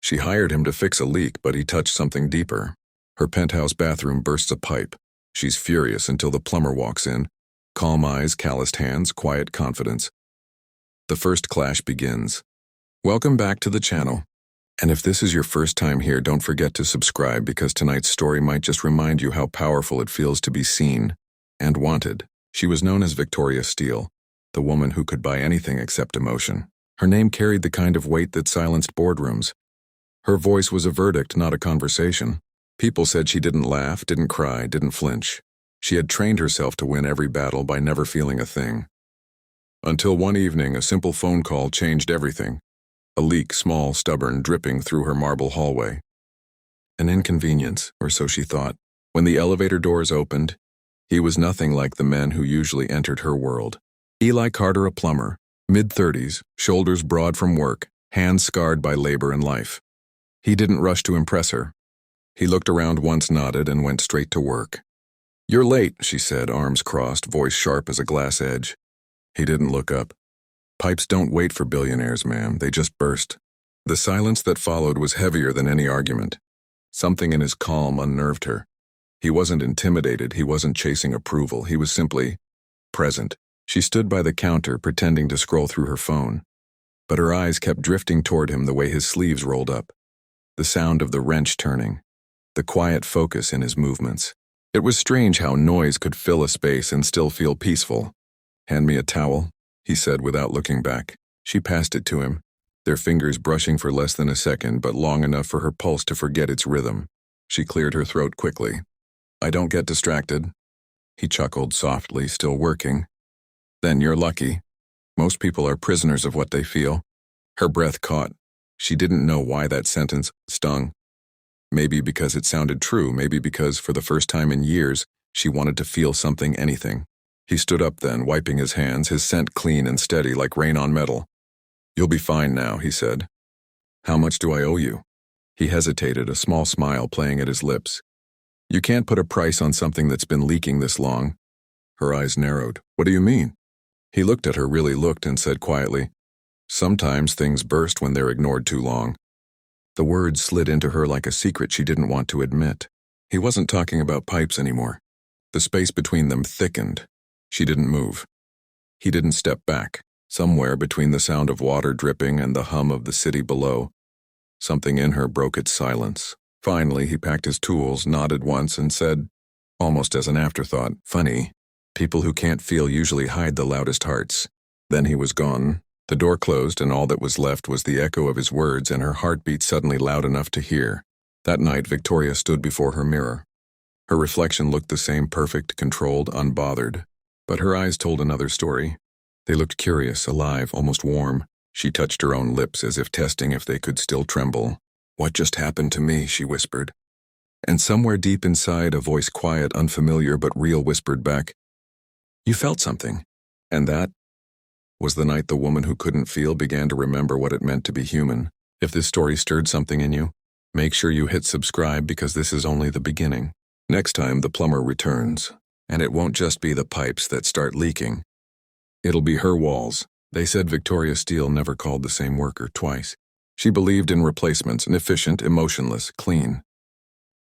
She hired him to fix a leak, but he touched something deeper. Her penthouse bathroom bursts a pipe. She's furious until the plumber walks in. Calm eyes, calloused hands, quiet confidence. The first clash begins. Welcome back to the channel. And if this is your first time here, don't forget to subscribe because tonight's story might just remind you how powerful it feels to be seen and wanted. She was known as Victoria Steele, the woman who could buy anything except emotion. Her name carried the kind of weight that silenced boardrooms. Her voice was a verdict, not a conversation. People said she didn't laugh, didn't cry, didn't flinch. She had trained herself to win every battle by never feeling a thing. Until one evening, a simple phone call changed everything. A leak, small, stubborn, dripping through her marble hallway. An inconvenience, or so she thought. When the elevator doors opened, he was nothing like the men who usually entered her world. Eli Carter, a plumber, mid-30s, shoulders broad from work, hands scarred by labor and life. He didn't rush to impress her. He looked around once, nodded, and went straight to work. "You're late," she said, arms crossed, voice sharp as a glass edge. He didn't look up. "Pipes don't wait for billionaires, ma'am. They just burst." The silence that followed was heavier than any argument. Something in his calm unnerved her. He wasn't intimidated, he wasn't chasing approval, he was simply present. She stood by the counter, pretending to scroll through her phone. But her eyes kept drifting toward him the way his sleeves rolled up. The sound of the wrench turning. The quiet focus in his movements. It was strange how noise could fill a space and still feel peaceful. "Hand me a towel," he said without looking back. She passed it to him, their fingers brushing for less than a second, but long enough for her pulse to forget its rhythm. She cleared her throat quickly. "I don't get distracted." He chuckled softly, still working. "Then you're lucky. Most people are prisoners of what they feel." Her breath caught. She didn't know why that sentence stung. Maybe because it sounded true, maybe because for the first time in years, she wanted to feel something, anything. He stood up then, wiping his hands, his scent clean and steady like rain on metal. "You'll be fine now," he said. "How much do I owe you?" He hesitated, a small smile playing at his lips. "You can't put a price on something that's been leaking this long." Her eyes narrowed. "What do you mean?" He looked at her, really looked, and said quietly, "Sometimes things burst when they're ignored too long." The words slid into her like a secret she didn't want to admit. He wasn't talking about pipes anymore. The space between them thickened. She didn't move. He didn't step back. Somewhere between the sound of water dripping and the hum of the city below, something in her broke its silence. Finally, he packed his tools, nodded once, and said, almost as an afterthought, "Funny. People who can't feel usually hide the loudest hearts." Then he was gone. The door closed, and all that was left was the echo of his words and her heartbeat suddenly loud enough to hear. That night, Victoria stood before her mirror. Her reflection looked the same, perfect, controlled, unbothered. But her eyes told another story. They looked curious, alive, almost warm. She touched her own lips as if testing if they could still tremble. "What just happened to me?" she whispered. And somewhere deep inside, a voice, quiet, unfamiliar but real, whispered back, "You felt something." And that was the night the woman who couldn't feel began to remember what it meant to be human. If this story stirred something in you, make sure you hit subscribe because this is only the beginning. Next time, the plumber returns, and it won't just be the pipes that start leaking. It'll be her walls. They said Victoria Steele never called the same worker twice. She believed in replacements, efficient, emotionless, clean.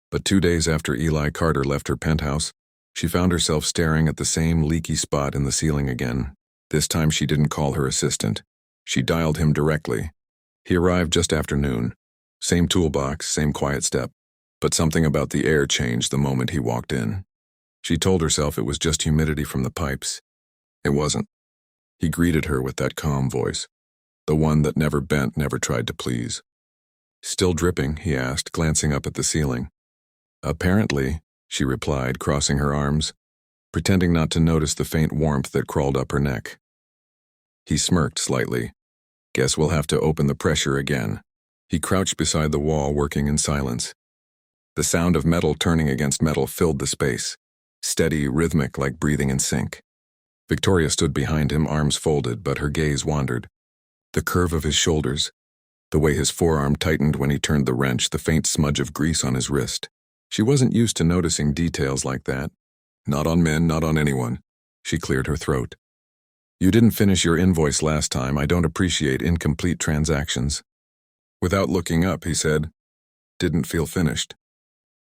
But 2 days after Eli Carter left her penthouse, she found herself staring at the same leaky spot in the ceiling again. This time she didn't call her assistant. She dialed him directly. He arrived just after noon. Same toolbox, same quiet step. But something about the air changed the moment he walked in. She told herself it was just humidity from the pipes. It wasn't. He greeted her with that calm voice. The one that never bent, never tried to please. "Still dripping?" he asked, glancing up at the ceiling. "Apparently," she replied, crossing her arms, pretending not to notice the faint warmth that crawled up her neck. He smirked slightly. "Guess we'll have to open the pressure again." He crouched beside the wall, working in silence. The sound of metal turning against metal filled the space, steady, rhythmic, like breathing in sync. Victoria stood behind him, arms folded, but her gaze wandered. The curve of his shoulders, the way his forearm tightened when he turned the wrench, the faint smudge of grease on his wrist. She wasn't used to noticing details like that. Not on men, not on anyone. She cleared her throat. "You didn't finish your invoice last time. I don't appreciate incomplete transactions." Without looking up, he said, "Didn't feel finished."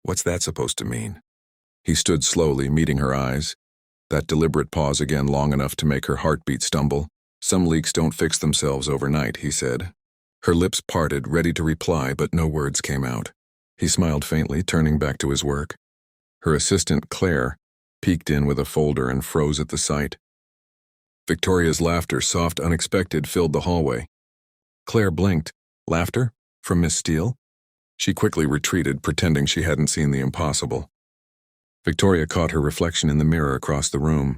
What's that supposed to mean? He stood slowly, meeting her eyes. That deliberate pause again, long enough to make her heartbeat stumble. "Some leaks don't fix themselves overnight," he said. Her lips parted, ready to reply, but no words came out. He smiled faintly, turning back to his work. Her assistant, Claire, peeked in with a folder and froze at the sight. Victoria's laughter, soft, unexpected, filled the hallway. Claire blinked. Laughter? From Miss Steele? She quickly retreated, pretending she hadn't seen the impossible. Victoria caught her reflection in the mirror across the room.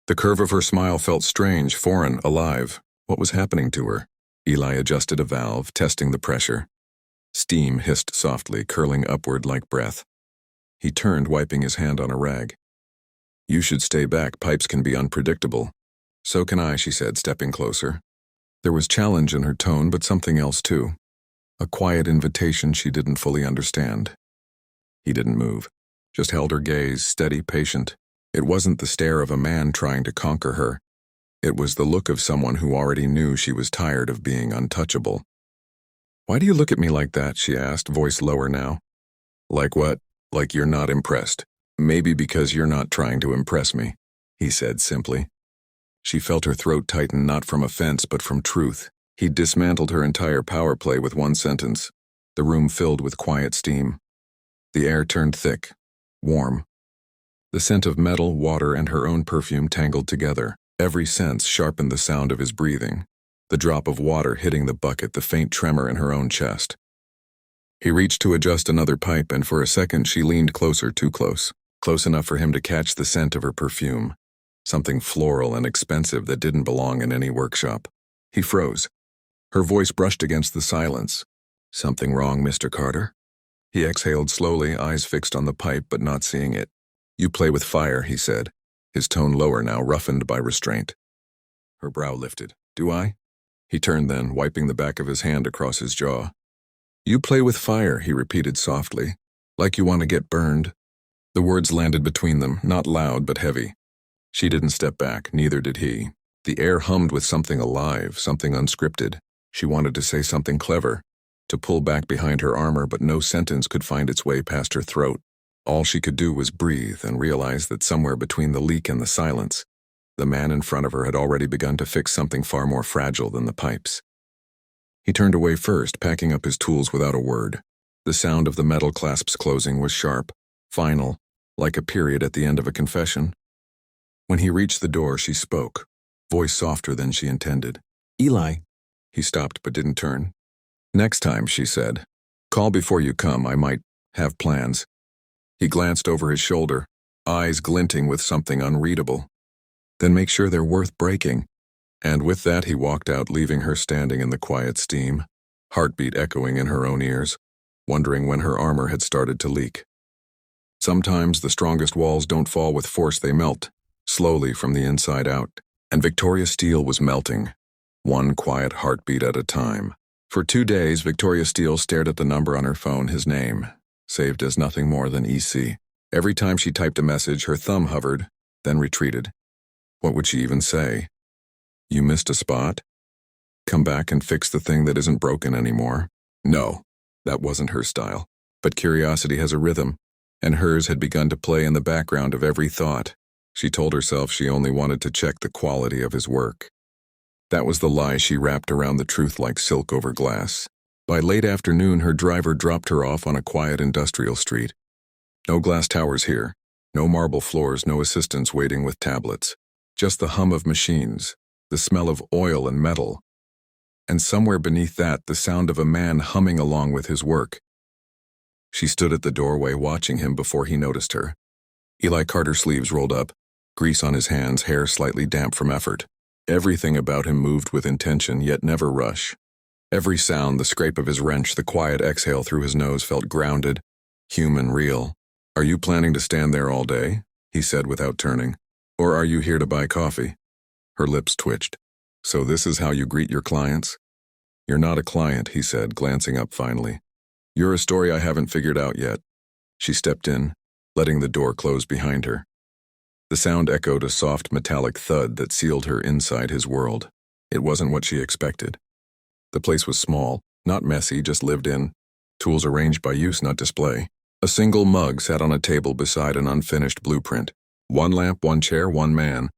The curve of her smile felt strange, foreign, alive. What was happening to her? Eli adjusted a valve, testing the pressure. Steam hissed softly, curling upward like breath. He turned, wiping his hand on a rag. "You should stay back. Pipes can be unpredictable." "So can I," she said, stepping closer. There was challenge in her tone, but something else too. A quiet invitation she didn't fully understand. He didn't move, just held her gaze, steady, patient. It wasn't the stare of a man trying to conquer her. It was the look of someone who already knew she was tired of being untouchable. "Why do you look at me like that?" she asked, voice lower now. "Like what? Like you're not impressed. Maybe because you're not trying to impress me," he said simply. She felt her throat tighten, not from offense but from truth. He dismantled her entire power play with one sentence. The room filled with quiet steam. The air turned thick, warm. The scent of metal, water, and her own perfume tangled together. Every sense sharpened the sound of his breathing. The drop of water hitting the bucket, the faint tremor in her own chest. He reached to adjust another pipe, and for a second she leaned closer, too close. Close enough for him to catch the scent of her perfume. Something floral and expensive that didn't belong in any workshop. He froze. Her voice brushed against the silence. "Something wrong, Mr. Carter?" He exhaled slowly, eyes fixed on the pipe but not seeing it. "You play with fire," he said, his tone lower now, roughened by restraint. Her brow lifted. "Do I?" He turned then, wiping the back of his hand across his jaw. "You play with fire," he repeated softly, "like you want to get burned." The words landed between them, not loud but heavy. She didn't step back, neither did he. The air hummed with something alive, something unscripted. She wanted to say something clever, to pull back behind her armor, but no sentence could find its way past her throat. All she could do was breathe and realize that somewhere between the leak and the silence, the man in front of her had already begun to fix something far more fragile than the pipes. He turned away first, packing up his tools without a word. The sound of the metal clasps closing was sharp, final, like a period at the end of a confession. When he reached the door, she spoke, voice softer than she intended. "Eli." He stopped but didn't turn. "Next time," she said. "Call before you come. I might have plans." He glanced over his shoulder, eyes glinting with something unreadable. "Then make sure they're worth breaking." And with that he walked out, leaving her standing in the quiet steam, heartbeat echoing in her own ears, wondering when her armor had started to leak. Sometimes the strongest walls don't fall with force, they melt, slowly from the inside out. And Victoria Steele was melting, one quiet heartbeat at a time. For 2 days, Victoria Steele stared at the number on her phone, his name, saved as nothing more than EC. Every time she typed a message, her thumb hovered, then retreated. What would she even say? "You missed a spot? Come back and fix the thing that isn't broken anymore?" No, that wasn't her style. But curiosity has a rhythm, and hers had begun to play in the background of every thought. She told herself she only wanted to check the quality of his work. That was the lie she wrapped around the truth like silk over glass. By late afternoon, her driver dropped her off on a quiet industrial street. No glass towers here, no marble floors, no assistants waiting with tablets. Just the hum of machines, the smell of oil and metal. And somewhere beneath that, the sound of a man humming along with his work. She stood at the doorway, watching him before he noticed her. Eli Carter's sleeves rolled up, grease on his hands, hair slightly damp from effort. Everything about him moved with intention, yet never rush. Every sound, the scrape of his wrench, the quiet exhale through his nose, felt grounded, human, real. "Are you planning to stand there all day?" he said without turning. "Or are you here to buy coffee?" Her lips twitched. "So this is how you greet your clients?" "You're not a client," he said, glancing up finally. "You're a story I haven't figured out yet." She stepped in, letting the door close behind her. The sound echoed a soft metallic thud that sealed her inside his world. It wasn't what she expected. The place was small, Not messy, just lived in. Tools arranged by use, not display. A single mug sat on a table beside an unfinished blueprint. One lamp, one chair, one man.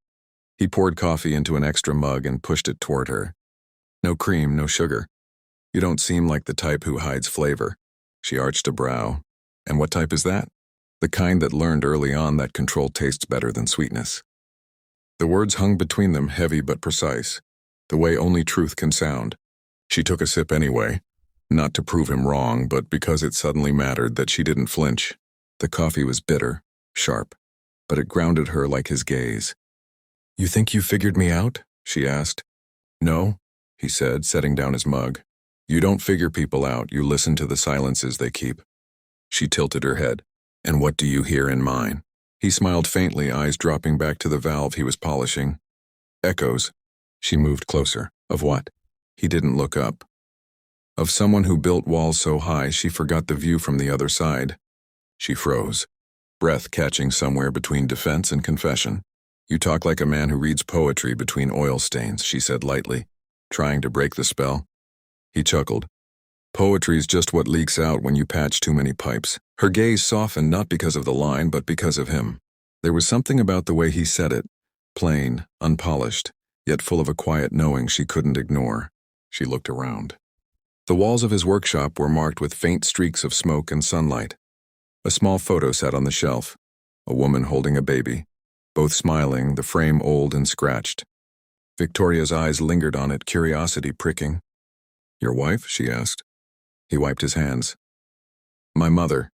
He poured coffee into an extra mug and pushed it toward her. No cream, no sugar. You don't seem like the type who hides flavor. She arched a brow. And what type is that? The kind that learned early on that control tastes better than sweetness. The words hung between them, heavy but precise, the way only truth can sound. She took a sip anyway, not to prove him wrong, but because it suddenly mattered that she didn't flinch. The coffee was bitter, sharp, but it grounded her like his gaze. "You think you figured me out?" she asked. "No," he said, setting down his mug. "You don't figure people out, you listen to the silences they keep." She tilted her head. "And what do you hear in mine?" He smiled faintly, eyes dropping back to the valve he was polishing. "Echoes." She moved closer. "Of what?" He didn't look up. "Of someone who built walls so high she forgot the view from the other side." She froze, breath catching somewhere between defense and confession. "You talk like a man who reads poetry between oil stains," she said lightly, trying to break the spell. He chuckled. "Poetry's just what leaks out when you patch too many pipes." Her gaze softened not because of the line, but because of him. There was something about the way he said it, plain, unpolished, yet full of a quiet knowing she couldn't ignore. She looked around. The walls of his workshop were marked with faint streaks of smoke and sunlight. A small photo sat on the shelf, a woman holding a baby, both smiling, the frame old and scratched. Victoria's eyes lingered on it, curiosity pricking. "Your wife?" she asked. He wiped his hands. "My mother.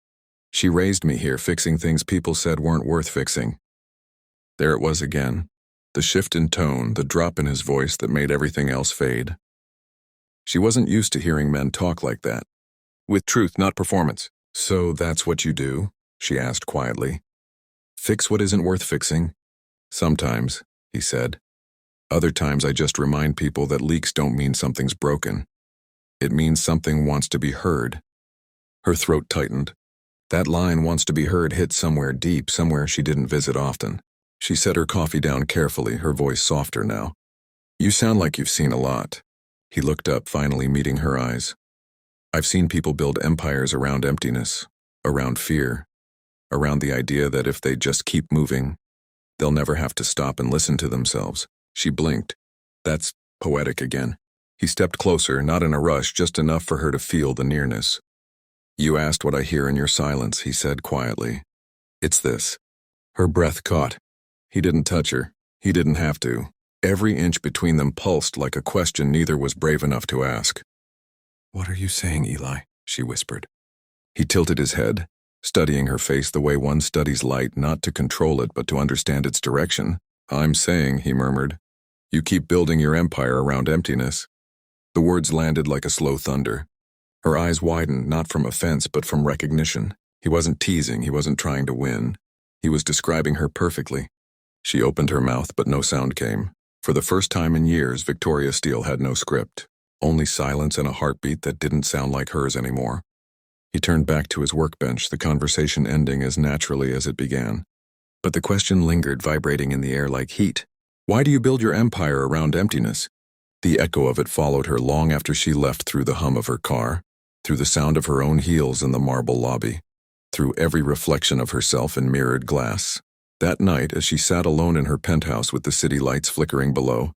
She raised me here, fixing things people said weren't worth fixing." There it was again, the shift in tone, the drop in his voice that made everything else fade. She wasn't used to hearing men talk like that. "With truth, not performance." "So that's what you do?" she asked quietly. "Fix what isn't worth fixing?" "Sometimes," he said. "Other times I just remind people that leaks don't mean something's broken. It means something wants to be heard." Her throat tightened. That line, "wants to be heard," hit somewhere deep, somewhere she didn't visit often. She set her coffee down carefully, her voice softer now. "You sound like you've seen a lot." He looked up, finally meeting her eyes. "I've seen people build empires around emptiness, around fear, around the idea that if they just keep moving, they'll never have to stop and listen to themselves." She blinked. "That's poetic again." He stepped closer, not in a rush, just enough for her to feel the nearness. "You asked what I hear in your silence," he said quietly. "It's this." Her breath caught. He didn't touch her. He didn't have to. Every inch between them pulsed like a question neither was brave enough to ask. "What are you saying, Eli?" she whispered. He tilted his head, studying her face the way one studies light, not to control it but to understand its direction. "I'm saying," he murmured, "you keep building your empire around emptiness." The words landed like a slow thunder. Her eyes widened, not from offense but from recognition. He wasn't teasing, he wasn't trying to win. He was describing her perfectly. She opened her mouth, but no sound came. For the first time in years, Victoria Steele had no script, only silence and a heartbeat that didn't sound like hers anymore. He turned back to his workbench, the conversation ending as naturally as it began. But the question lingered, vibrating in the air like heat. "Why do you build your empire around emptiness?" The echo of it followed her long after she left, through the hum of her car, through the sound of her own heels in the marble lobby, through every reflection of herself in mirrored glass. That night, as she sat alone in her penthouse with the city lights flickering below,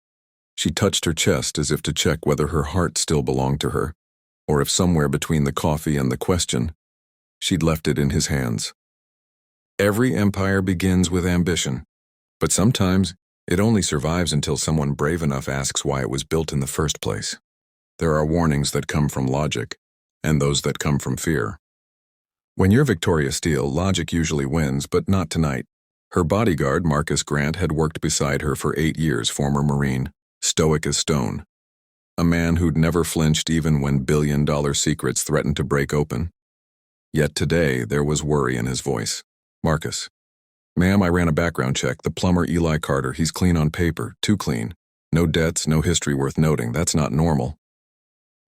she touched her chest as if to check whether her heart still belonged to her, or if somewhere between the coffee and the question, she'd left it in his hands. Every empire begins with ambition, but sometimes it only survives until someone brave enough asks why it was built in the first place. There are warnings that come from logic, and those that come from fear. When you're Victoria Steele, logic usually wins, but not tonight. Her bodyguard, Marcus Grant, had worked beside her for 8 years, former Marine, stoic as stone. A man who'd never flinched even when billion-dollar secrets threatened to break open. Yet today, there was worry in his voice. "Marcus." "Ma'am, I ran a background check. The plumber, Eli Carter, he's clean on paper, too clean. No debts, no history worth noting. That's not normal."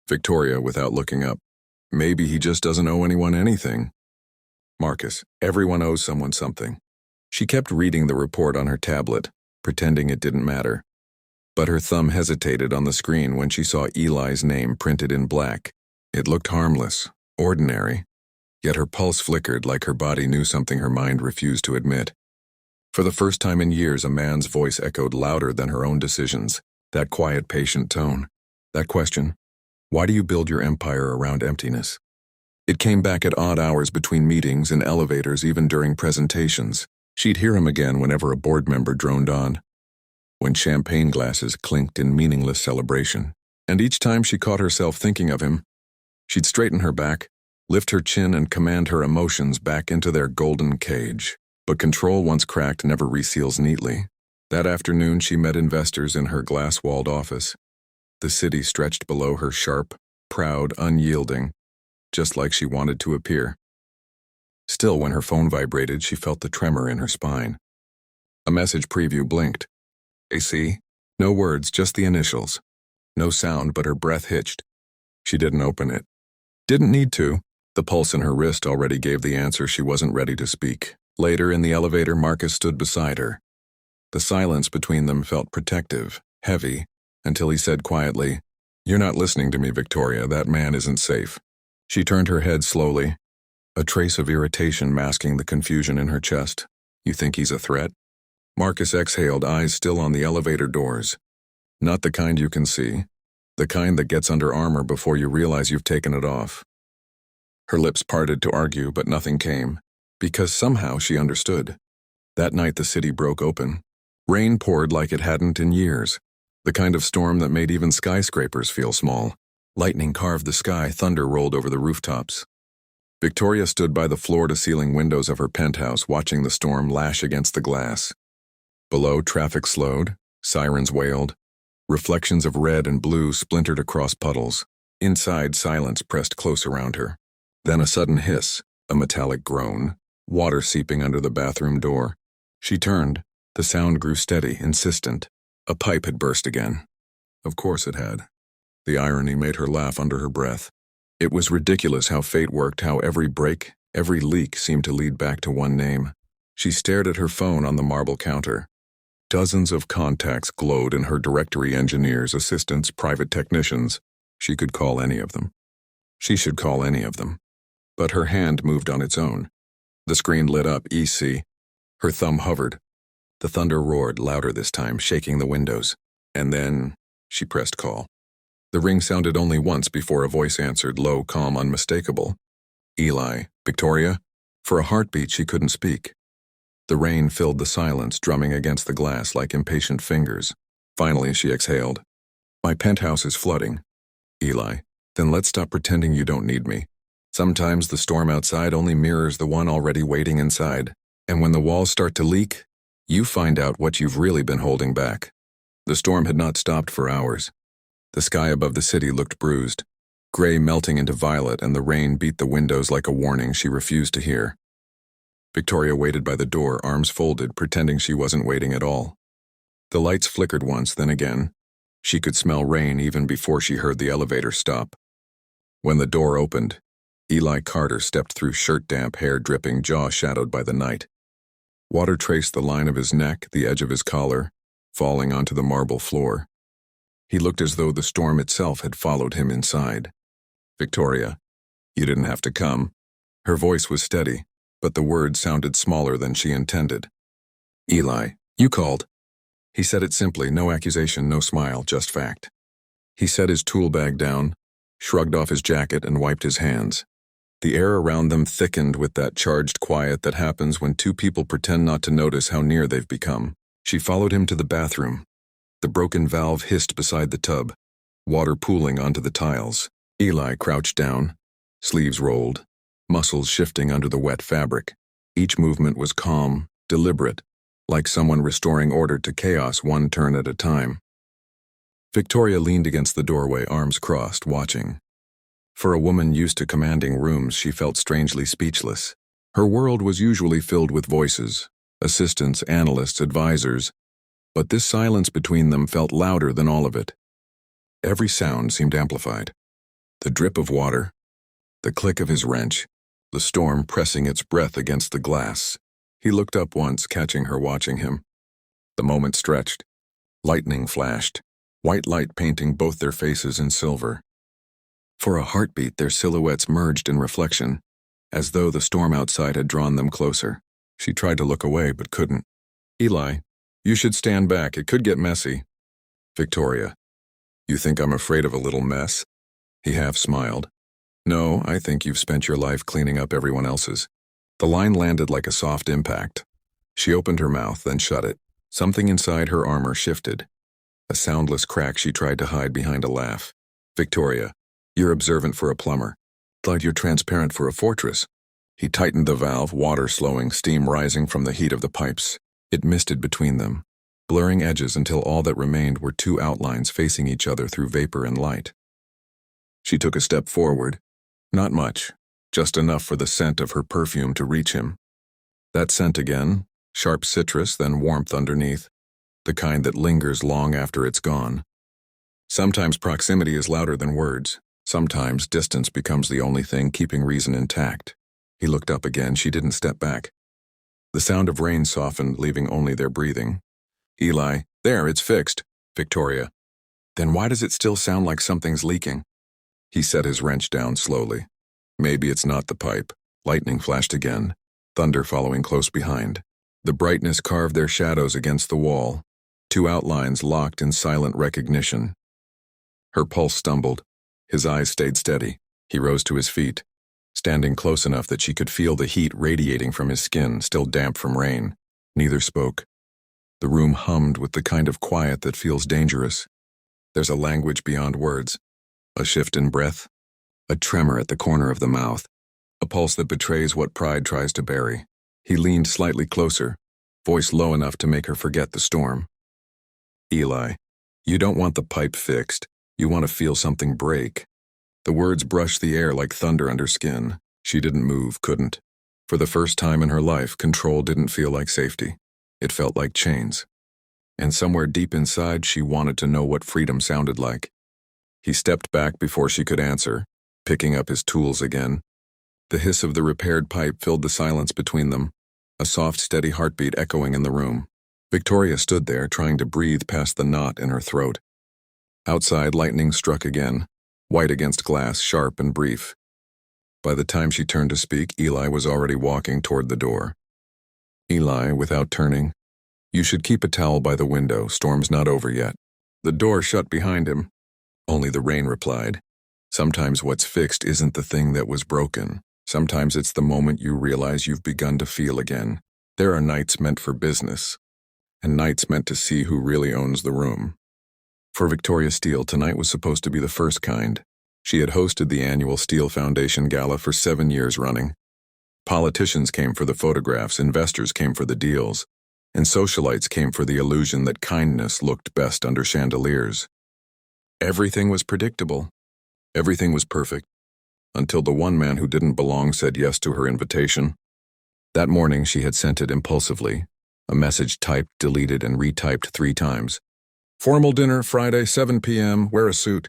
Victoria, without looking up. "Maybe he just doesn't owe anyone anything." "Marcus, everyone owes someone something." She kept reading the report on her tablet, pretending it didn't matter. But her thumb hesitated on the screen when she saw Eli's name printed in black, It looked harmless, ordinary, yet her pulse flickered like her body knew something her mind refused to admit. For the first time in years, a man's voice echoed louder than her own decisions. That quiet, patient tone. That question, why do you build your empire around emptiness? It came back at odd hours between meetings, in elevators, even during presentations. She'd hear him again whenever a board member droned on, when champagne glasses clinked in meaningless celebration. And each time she caught herself thinking of him, she'd straighten her back, lift her chin, and command her emotions back into their golden cage. But control once cracked never reseals neatly. That afternoon she met investors in her glass-walled office. The city stretched below her, sharp, proud, unyielding, just like she wanted to appear. Still, when her phone vibrated, she felt the tremor in her spine. A message preview blinked. AC? No words, just the initials. No sound, but her breath hitched. She didn't open it. Didn't need to. The pulse in her wrist already gave the answer. She wasn't ready to speak. Later, in the elevator, Marcus stood beside her. The silence between them felt protective, heavy, until he said quietly, "You're not listening to me, Victoria. That man isn't safe." She turned her head slowly, a trace of irritation masking the confusion in her chest. "You think he's a threat?" Marcus exhaled, eyes still on the elevator doors. "Not the kind you can see. The kind that gets under armor before you realize you've taken it off." Her lips parted to argue, but nothing came, because somehow she understood. That night the city broke open. Rain poured like it hadn't in years, the kind of storm that made even skyscrapers feel small. Lightning carved the sky, thunder rolled over the rooftops. Victoria stood by the floor-to-ceiling windows of her penthouse, watching the storm lash against the glass. Below, traffic slowed, sirens wailed, reflections of red and blue splintered across puddles. Inside, silence pressed close around her. Then a sudden hiss, a metallic groan, water seeping under the bathroom door. She turned. The sound grew steady, insistent. A pipe had burst again. Of course it had. The irony made her laugh under her breath. It was ridiculous how fate worked, how every break, every leak seemed to lead back to one name. She stared at her phone on the marble counter. Dozens of contacts glowed in her directory: engineers, assistants, private technicians. She could call any of them. She should call any of them. But her hand moved on its own. The screen lit up, EC. Her thumb hovered. The thunder roared, louder this time, shaking the windows. And then she pressed call. The ring sounded only once before a voice answered, low, calm, unmistakable. "Eli, Victoria?" For a heartbeat she couldn't speak. The rain filled the silence, drumming against the glass like impatient fingers. Finally she exhaled. "My penthouse is flooding." "Eli, then let's stop pretending you don't need me. Sometimes the storm outside only mirrors the one already waiting inside. And when the walls start to leak, you find out what you've really been holding back." The storm had not stopped for hours. The sky above the city looked bruised, gray melting into violet, and the rain beat the windows like a warning she refused to hear. Victoria waited by the door, arms folded, pretending she wasn't waiting at all. The lights flickered once, then again. She could smell rain even before she heard the elevator stop. When the door opened, Eli Carter stepped through, shirt damp, hair dripping, jaw shadowed by the night. Water traced the line of his neck, the edge of his collar, falling onto the marble floor. He looked as though the storm itself had followed him inside. "Victoria, you didn't have to come." Her voice was steady, but the words sounded smaller than she intended. "Eli, you called." He said it simply, no accusation, no smile, just fact. He set his tool bag down, shrugged off his jacket, and wiped his hands. The air around them thickened with that charged quiet that happens when two people pretend not to notice how near they've become. She followed him to the bathroom. The broken valve hissed beside the tub, water pooling onto the tiles. Eli crouched down, sleeves rolled, muscles shifting under the wet fabric. Each movement was calm, deliberate, like someone restoring order to chaos one turn at a time. Victoria leaned against the doorway, arms crossed, watching. For a woman used to commanding rooms, she felt strangely speechless. Her world was usually filled with voices, assistants, analysts, advisors, but this silence between them felt louder than all of it. Every sound seemed amplified. The drip of water, the click of his wrench, the storm pressing its breath against the glass. He looked up once, catching her watching him. The moment stretched. Lightning flashed, white light painting both their faces in silver. For a heartbeat, their silhouettes merged in reflection, as though the storm outside had drawn them closer. She tried to look away, but couldn't. Eli, you should stand back. It could get messy. Victoria, you think I'm afraid of a little mess? He half smiled. No, I think you've spent your life cleaning up everyone else's. The line landed like a soft impact. She opened her mouth, then shut it. Something inside her armor shifted. A soundless crack she tried to hide behind a laugh. Victoria, you're observant for a plumber. Thought you're transparent for a fortress. He tightened the valve, water slowing, steam rising from the heat of the pipes. It misted between them, blurring edges until all that remained were two outlines facing each other through vapor and light. She took a step forward. Not much, just enough for the scent of her perfume to reach him. That scent again, sharp citrus, then warmth underneath, the kind that lingers long after it's gone. Sometimes proximity is louder than words. Sometimes distance becomes the only thing keeping reason intact. He looked up again. She didn't step back. The sound of rain softened, leaving only their breathing. Eli, there, it's fixed. Victoria, then why does it still sound like something's leaking? He set his wrench down slowly. Maybe it's not the pipe. Lightning flashed again, thunder following close behind. The brightness carved their shadows against the wall, two outlines locked in silent recognition. Her pulse stumbled. His eyes stayed steady. He rose to his feet, standing close enough that she could feel the heat radiating from his skin, still damp from rain. Neither spoke. The room hummed with the kind of quiet that feels dangerous. There's a language beyond words, a shift in breath, a tremor at the corner of the mouth, a pulse that betrays what pride tries to bury. He leaned slightly closer, voice low enough to make her forget the storm. Eli, you don't want the pipe fixed. You want to feel something break. The words brushed the air like thunder under skin. She didn't move, couldn't. For the first time in her life, control didn't feel like safety. It felt like chains. And somewhere deep inside, she wanted to know what freedom sounded like. He stepped back before she could answer, picking up his tools again. The hiss of the repaired pipe filled the silence between them, a soft, steady heartbeat echoing in the room. Victoria stood there, trying to breathe past the knot in her throat. Outside, lightning struck again, white against glass, sharp and brief. By the time she turned to speak, Eli was already walking toward the door. Eli, without turning, you should keep a towel by the window, storm's not over yet. The door shut behind him. Only the rain replied. Sometimes what's fixed isn't the thing that was broken. Sometimes it's the moment you realize you've begun to feel again. There are nights meant for business, and nights meant to see who really owns the room. For Victoria Steele, tonight was supposed to be the first kind. She had hosted the annual Steele Foundation Gala for 7 years running. Politicians came for the photographs, investors came for the deals, and socialites came for the illusion that kindness looked best under chandeliers. Everything was predictable. Everything was perfect, until the one man who didn't belong said yes to her invitation. That morning she had sent it impulsively, a message typed, deleted, and retyped 3 times. Formal dinner, Friday, 7 p.m., wear a suit.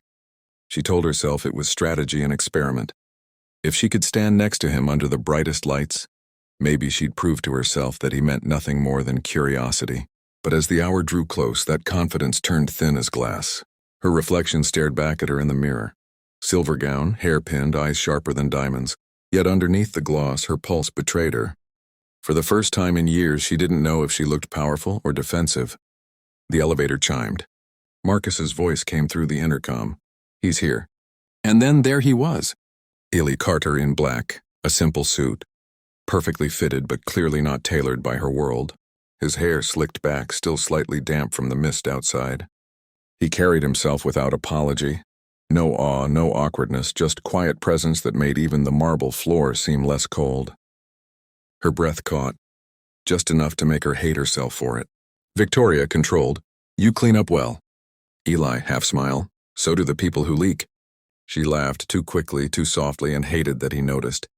She told herself it was strategy and experiment. If she could stand next to him under the brightest lights, maybe she'd prove to herself that he meant nothing more than curiosity. But as the hour drew close, that confidence turned thin as glass. Her reflection stared back at her in the mirror. Silver gown, hair pinned, eyes sharper than diamonds. Yet underneath the gloss, her pulse betrayed her. For the first time in years, she didn't know if she looked powerful or defensive. The elevator chimed. Marcus's voice came through the intercom. He's here. And then there he was. Eli Carter in black, a simple suit, perfectly fitted but clearly not tailored by her world. His hair slicked back, still slightly damp from the mist outside. He carried himself without apology. No awe, no awkwardness, just quiet presence that made even the marble floor seem less cold. Her breath caught, just enough to make her hate herself for it. Victoria, controlled. You clean up well. Eli, half-smile. So do the people who leak. She laughed, too quickly, too softly, and hated that he noticed.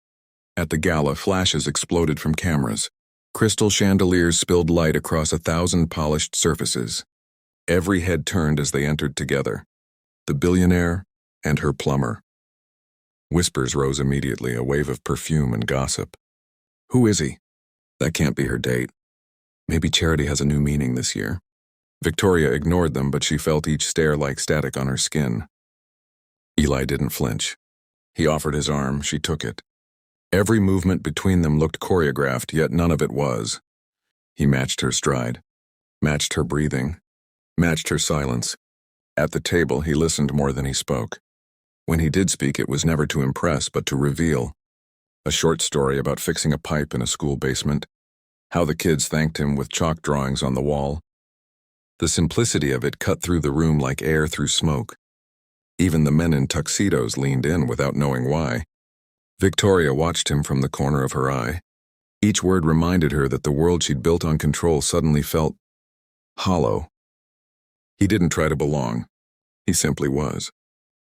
At the gala, flashes exploded from cameras. Crystal chandeliers spilled light across 1,000 polished surfaces. Every head turned as they entered together. The billionaire and her plumber. Whispers rose immediately, a wave of perfume and gossip. Who is he? That can't be her date. Maybe charity has a new meaning this year. Victoria ignored them, but she felt each stare like static on her skin. Eli didn't flinch. He offered his arm, she took it. Every movement between them looked choreographed, yet none of it was. He matched her stride, matched her breathing, matched her silence. At the table, he listened more than he spoke. When he did speak, it was never to impress, but to reveal. A short story about fixing a pipe in a school basement, how the kids thanked him with chalk drawings on the wall. The simplicity of it cut through the room like air through smoke. Even the men in tuxedos leaned in without knowing why. Victoria watched him from the corner of her eye. Each word reminded her that the world she'd built on control suddenly felt hollow. He didn't try to belong. He simply was.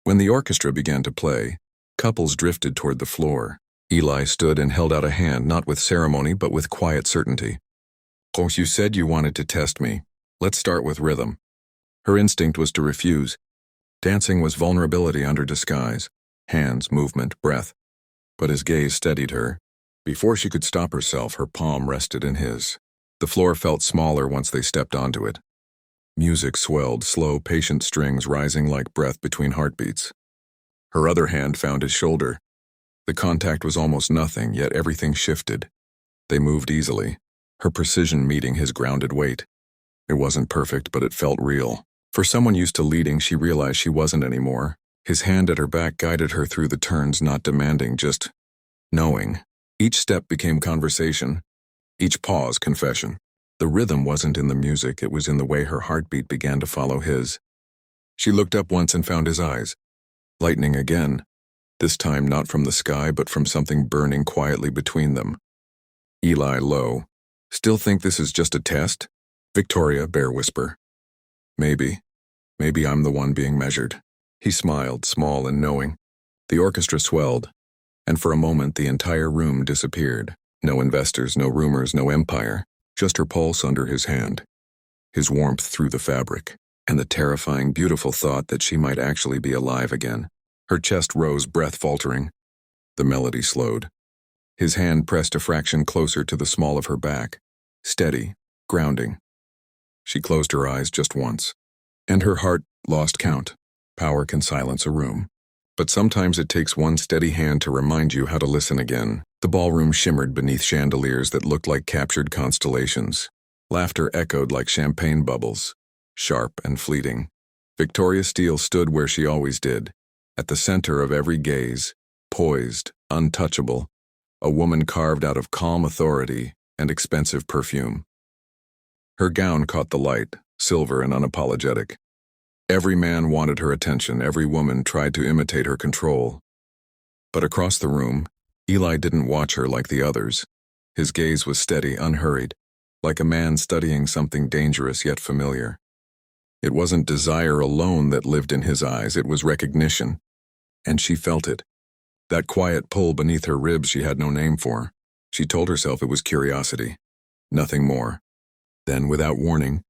When the orchestra began to play, couples drifted toward the floor. Eli stood and held out a hand, not with ceremony, but with quiet certainty. "Oh, you said you wanted to test me. Let's start with rhythm." Her instinct was to refuse. Dancing was vulnerability under disguise. Hands, movement, breath. But his gaze steadied her. Before she could stop herself, her palm rested in his. The floor felt smaller once they stepped onto it. Music swelled, slow, patient strings rising like breath between heartbeats. Her other hand found his shoulder. The contact was almost nothing, yet everything shifted. They moved easily, her precision meeting his grounded weight. It wasn't perfect, but it felt real. For someone used to leading, she realized she wasn't anymore. His hand at her back guided her through the turns, not demanding, just knowing. Each step became conversation, each pause confession. The rhythm wasn't in the music, it was in the way her heartbeat began to follow his. She looked up once and found his eyes. Lightning again. This time not from the sky, but from something burning quietly between them. Eli low. "Still think this is just a test?" Victoria, bare whisper. Maybe I'm the one being measured." He smiled, small and knowing. The orchestra swelled, and for a moment the entire room disappeared. No investors, no rumors, no empire, just her pulse under his hand, his warmth through the fabric, and the terrifying, beautiful thought that she might actually be alive again. Her chest rose, breath faltering. The melody slowed. His hand pressed a fraction closer to the small of her back, steady, grounding. She closed her eyes just once, and her heart lost count. Power can silence a room. But sometimes it takes one steady hand to remind you how to listen again. The ballroom shimmered beneath chandeliers that looked like captured constellations. Laughter echoed like champagne bubbles, sharp and fleeting. Victoria Steele stood where she always did, at the center of every gaze, poised, untouchable, a woman carved out of calm authority and expensive perfume. Her gown caught the light, silver and unapologetic. Every man wanted her attention, every woman tried to imitate her control. But across the room, Eli didn't watch her like the others. His gaze was steady, unhurried, like a man studying something dangerous yet familiar. It wasn't desire alone that lived in his eyes, it was recognition. And she felt it. That quiet pull beneath her ribs she had no name for. She told herself it was curiosity, nothing more. Then, without warning,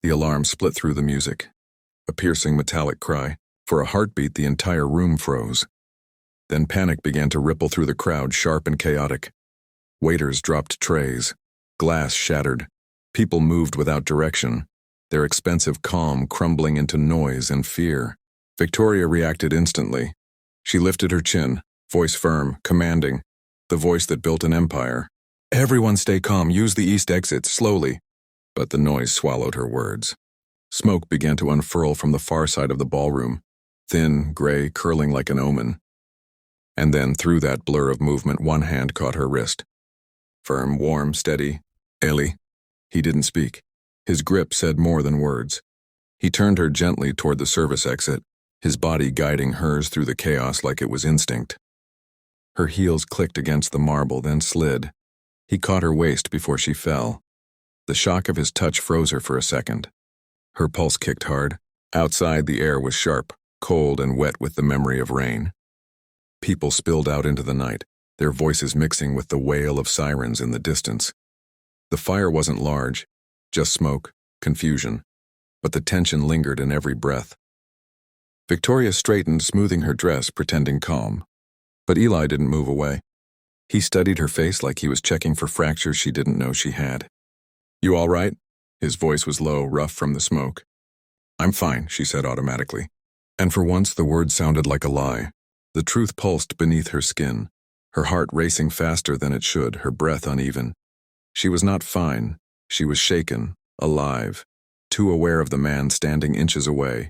the alarm split through the music. A piercing metallic cry. For a heartbeat, the entire room froze. Then panic began to ripple through the crowd, sharp and chaotic. Waiters dropped trays. Glass shattered. People moved without direction, their expensive calm crumbling into noise and fear. Victoria reacted instantly. She lifted her chin, voice firm, commanding, the voice that built an empire. "Everyone stay calm, use the east exit, slowly." But the noise swallowed her words. Smoke began to unfurl from the far side of the ballroom, thin, gray, curling like an omen. And then, through that blur of movement, one hand caught her wrist. Firm, warm, steady. "Eli." He didn't speak. His grip said more than words. He turned her gently toward the service exit, his body guiding hers through the chaos like it was instinct. Her heels clicked against the marble, then slid. He caught her waist before she fell. The shock of his touch froze her for a second. Her pulse kicked hard. Outside, the air was sharp, cold and wet with the memory of rain. People spilled out into the night, their voices mixing with the wail of sirens in the distance. The fire wasn't large, just smoke, confusion, but the tension lingered in every breath. Victoria straightened, smoothing her dress, pretending calm. But Eli didn't move away. He studied her face like he was checking for fractures she didn't know she had. "You all right?" His voice was low, rough from the smoke. "I'm fine," she said automatically. And for once the words sounded like a lie. The truth pulsed beneath her skin, her heart racing faster than it should, her breath uneven. She was not fine. She was shaken, alive, too aware of the man standing inches away.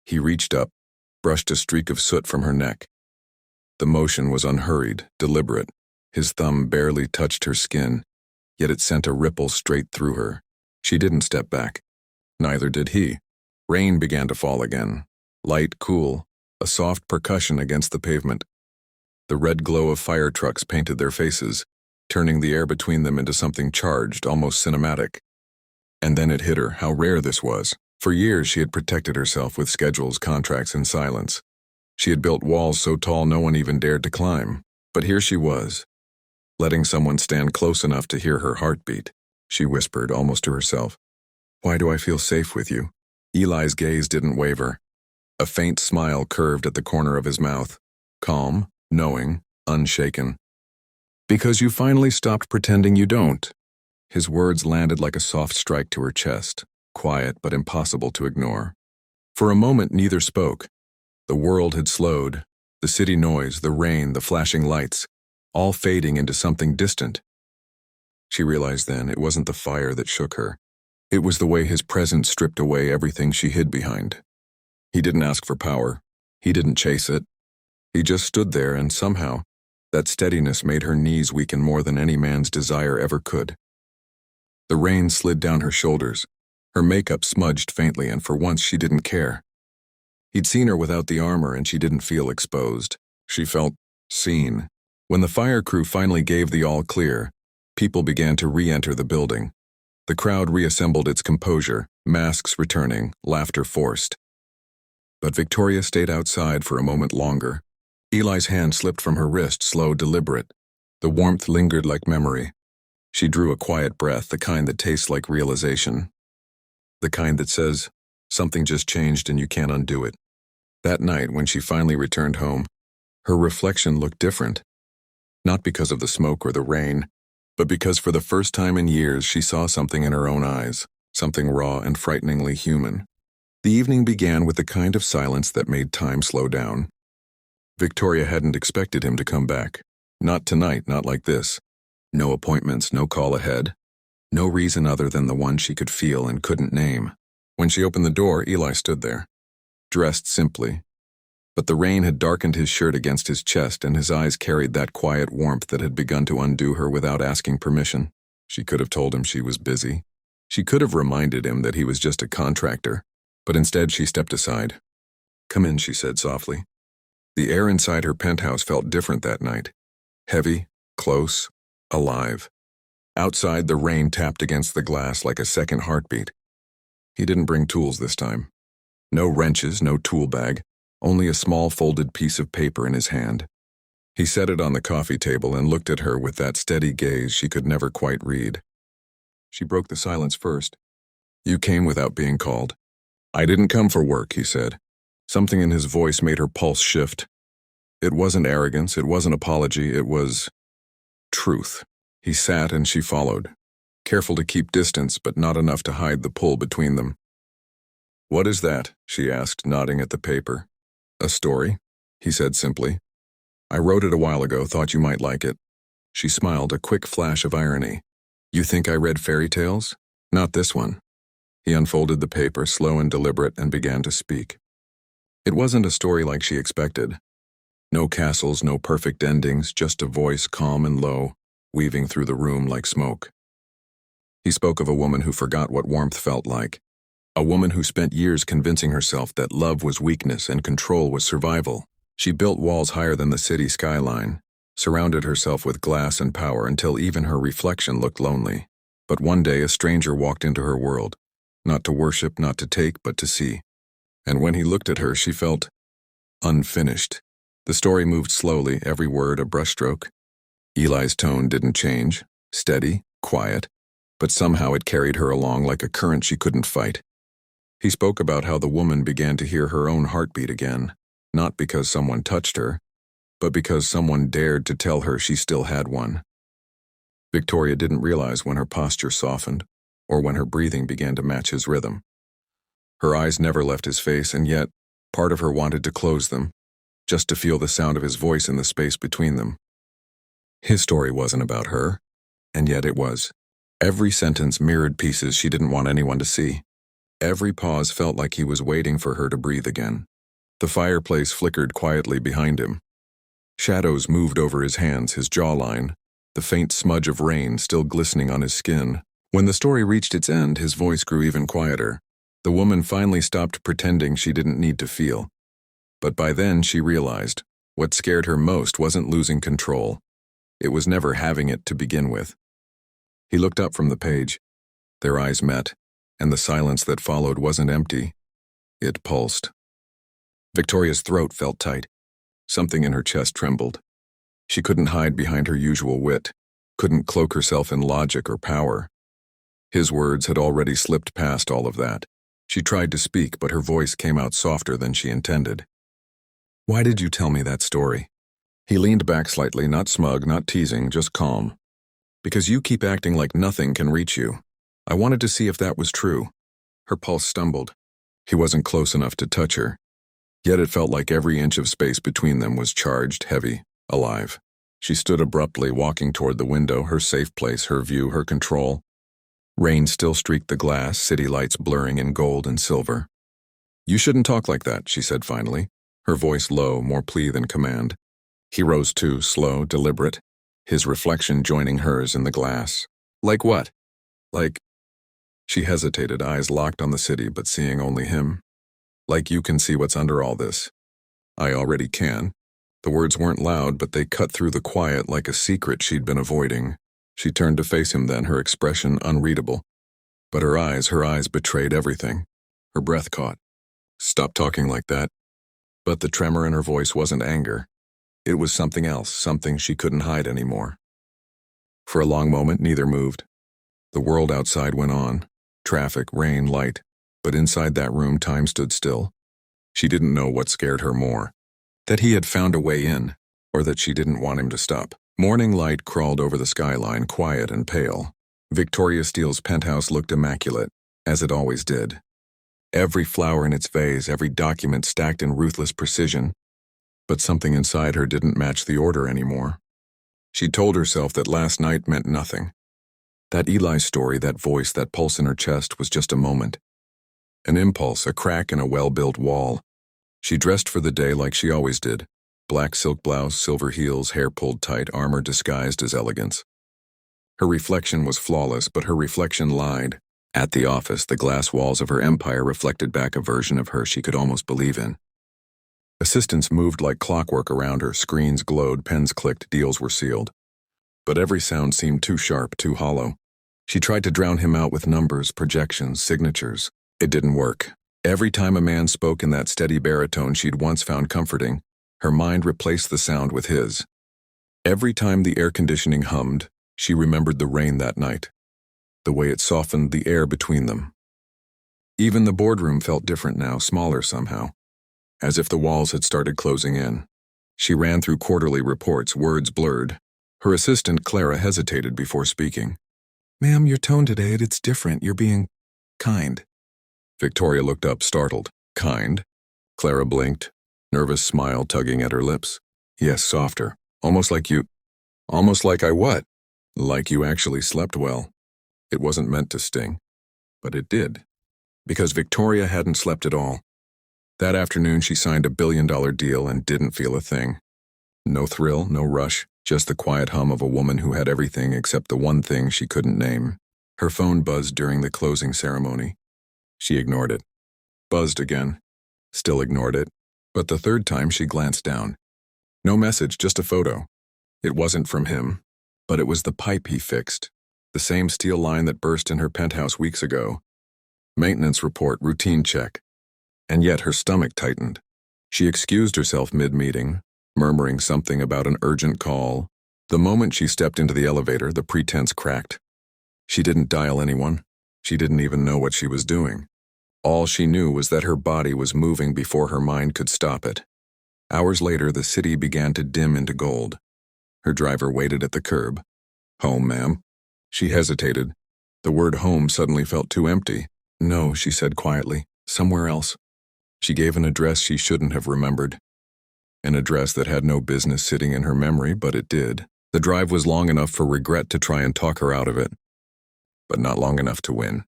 He reached up, brushed a streak of soot from her neck. The motion was unhurried, deliberate. His thumb barely touched her skin, yet it sent a ripple straight through her. She didn't step back. Neither did he. Rain began to fall again. Light, cool, a soft percussion against the pavement. The red glow of fire trucks painted their faces, turning the air between them into something charged, almost cinematic. And then it hit her how rare this was. For years she had protected herself with schedules, contracts, and silence. She had built walls so tall no one even dared to climb. But here she was, letting someone stand close enough to hear her heartbeat. She whispered, almost to herself, "Why do I feel safe with you?" Eli's gaze didn't waver. A faint smile curved at the corner of his mouth, calm, knowing, unshaken. "Because you finally stopped pretending you don't." His words landed like a soft strike to her chest, quiet but impossible to ignore. For a moment neither spoke. The world had slowed, the city noise, the rain, the flashing lights, all fading into something distant. She realized then it wasn't the fire that shook her. It was the way his presence stripped away everything she hid behind. He didn't ask for power. He didn't chase it. He just stood there, and somehow, that steadiness made her knees weaken more than any man's desire ever could. The rain slid down her shoulders. Her makeup smudged faintly, and for once she didn't care. He'd seen her without the armor, and she didn't feel exposed. She felt seen. When the fire crew finally gave the all clear, people began to re-enter the building. The crowd reassembled its composure, masks returning, laughter forced. But Victoria stayed outside for a moment longer. Eli's hand slipped from her wrist, slow, deliberate. The warmth lingered like memory. She drew a quiet breath, the kind that tastes like realization. The kind that says, something just changed and you can't undo it. That night, when she finally returned home, her reflection looked different. Not because of the smoke or the rain, but because for the first time in years she saw something in her own eyes, something raw and frighteningly human. The evening began with the kind of silence that made time slow down. Victoria hadn't expected him to come back. Not tonight, not like this. No appointments, no call ahead. No reason other than the one she could feel and couldn't name. When she opened the door, Eli stood there, dressed simply. But the rain had darkened his shirt against his chest, and his eyes carried that quiet warmth that had begun to undo her without asking permission. She could have told him she was busy. She could have reminded him that he was just a contractor, but instead she stepped aside. "Come in," she said softly. The air inside her penthouse felt different that night. Heavy, close, alive. Outside, the rain tapped against the glass like a second heartbeat. He didn't bring tools this time. No wrenches, no tool bag, only a small folded piece of paper in his hand. He set it on the coffee table and looked at her with that steady gaze she could never quite read. She broke the silence first. "You came without being called." "I didn't come for work," he said. Something in his voice made her pulse shift. It wasn't arrogance, it wasn't apology, it was truth. He sat and she followed, careful to keep distance but not enough to hide the pull between them. "What is that?" she asked, nodding at the paper. "A story," he said simply. "I wrote it a while ago, thought you might like it." She smiled, a quick flash of irony. "You think I read fairy tales? Not this one." He unfolded the paper, slow and deliberate, and began to speak. It wasn't a story like she expected. No castles, no perfect endings, just a voice calm and low, weaving through the room like smoke. He spoke of a woman who forgot what warmth felt like. A woman who spent years convincing herself that love was weakness and control was survival. She built walls higher than the city skyline, surrounded herself with glass and power until even her reflection looked lonely. But one day a stranger walked into her world, not to worship, not to take, but to see. And when he looked at her, she felt unfinished. The story moved slowly, every word a brushstroke. Eli's tone didn't change, steady, quiet, but somehow it carried her along like a current she couldn't fight. He spoke about how the woman began to hear her own heartbeat again, not because someone touched her, but because someone dared to tell her she still had one. Victoria didn't realize when her posture softened, or when her breathing began to match his rhythm. Her eyes never left his face, and yet, Part of her wanted to close them, just to feel the sound of his voice in the space between them. His story wasn't about her, and yet it was. Every sentence mirrored pieces she didn't want anyone to see. Every pause felt like he was waiting for her to breathe again. The fireplace flickered quietly behind him. Shadows moved over his hands, his jawline, the faint smudge of rain still glistening on his skin. When the story reached its end, his voice grew even quieter. The woman finally stopped pretending she didn't need to feel. But by then she realized, what scared her most wasn't losing control. It was never having it to begin with. He looked up from the page. Their eyes met, and the silence that followed wasn't empty. It pulsed. Victoria's throat felt tight. Something in her chest trembled. She couldn't hide behind her usual wit, couldn't cloak herself in logic or power. His words had already slipped past all of that. She tried to speak, but her voice came out softer than she intended. "Why did you tell me that story?" He leaned back slightly, not smug, not teasing, just calm. "Because you keep acting like nothing can reach you. I wanted to see if that was true." Her pulse stumbled. He wasn't close enough to touch her. Yet it felt like every inch of space between them was charged, heavy, alive. She stood abruptly, walking toward the window, her safe place, her view, her control. Rain still streaked the glass, city lights blurring in gold and silver. "You shouldn't talk like that," she said finally, her voice low, more plea than command. He rose too, slow, deliberate, his reflection joining hers in the glass. "Like what?" "Like..." She hesitated, eyes locked on the city but seeing only him. "Like you can see what's under all this." "I already can." The words weren't loud, but they cut through the quiet like a secret she'd been avoiding. She turned to face him then, her expression unreadable. But her eyes betrayed everything. Her breath caught. "Stop talking like that." But the tremor in her voice wasn't anger. It was something else, something she couldn't hide anymore. For a long moment, neither moved. The world outside went on. Traffic, rain, light. But inside that room, time stood still. She didn't know what scared her more. That he had found a way in, or that she didn't want him to stop. Morning light crawled over the skyline, quiet and pale. Victoria Steele's penthouse looked immaculate, as it always did. Every flower in its vase, every document stacked in ruthless precision. But something inside her didn't match the order anymore. She told herself that last night meant nothing. That Eli story, that voice, that pulse in her chest was just a moment. An impulse, a crack in a well-built wall. She dressed for the day like she always did. Black silk blouse, silver heels, hair pulled tight, armor disguised as elegance. Her reflection was flawless, but her reflection lied. At the office, the glass walls of her empire reflected back a version of her she could almost believe in. Assistants moved like clockwork around her, screens glowed, pens clicked, deals were sealed. But every sound seemed too sharp, too hollow. She tried to drown him out with numbers, projections, signatures. It didn't work. Every time a man spoke in that steady baritone she'd once found comforting, her mind replaced the sound with his. Every time the air conditioning hummed, she remembered the rain that night, the way it softened the air between them. Even the boardroom felt different now, smaller somehow, as if the walls had started closing in. She ran through quarterly reports, words blurred. Her assistant, Clara, hesitated before speaking. "Ma'am, your tone today, it's different. You're being kind." Victoria looked up, startled. "Kind?" Clara blinked, nervous smile tugging at her lips. "Yes, softer. Almost like you..." "Almost like I what?" "Like you actually slept well." It wasn't meant to sting, but it did. Because Victoria hadn't slept at all. That afternoon she signed a billion-dollar deal and didn't feel a thing. No thrill, no rush, just the quiet hum of a woman who had everything except the one thing she couldn't name. Her phone buzzed during the closing ceremony. She ignored it. Buzzed again. Still ignored it. But the third time she glanced down. No message, just a photo. It wasn't from him, but it was the pipe he fixed. The same steel line that burst in her penthouse weeks ago. Maintenance report, routine check. And yet her stomach tightened. She excused herself mid-meeting, murmuring something about an urgent call. The moment she stepped into the elevator, the pretense cracked. She didn't dial anyone. She didn't even know what she was doing. All she knew was that her body was moving before her mind could stop it. Hours later, the city began to dim into gold. Her driver waited at the curb. "Home, ma'am." She hesitated. The word home suddenly felt too empty. "No," she said quietly. "Somewhere else." She gave an address she shouldn't have remembered. An address that had no business sitting in her memory, but it did. The drive was long enough for regret to try and talk her out of it, but not long enough to win.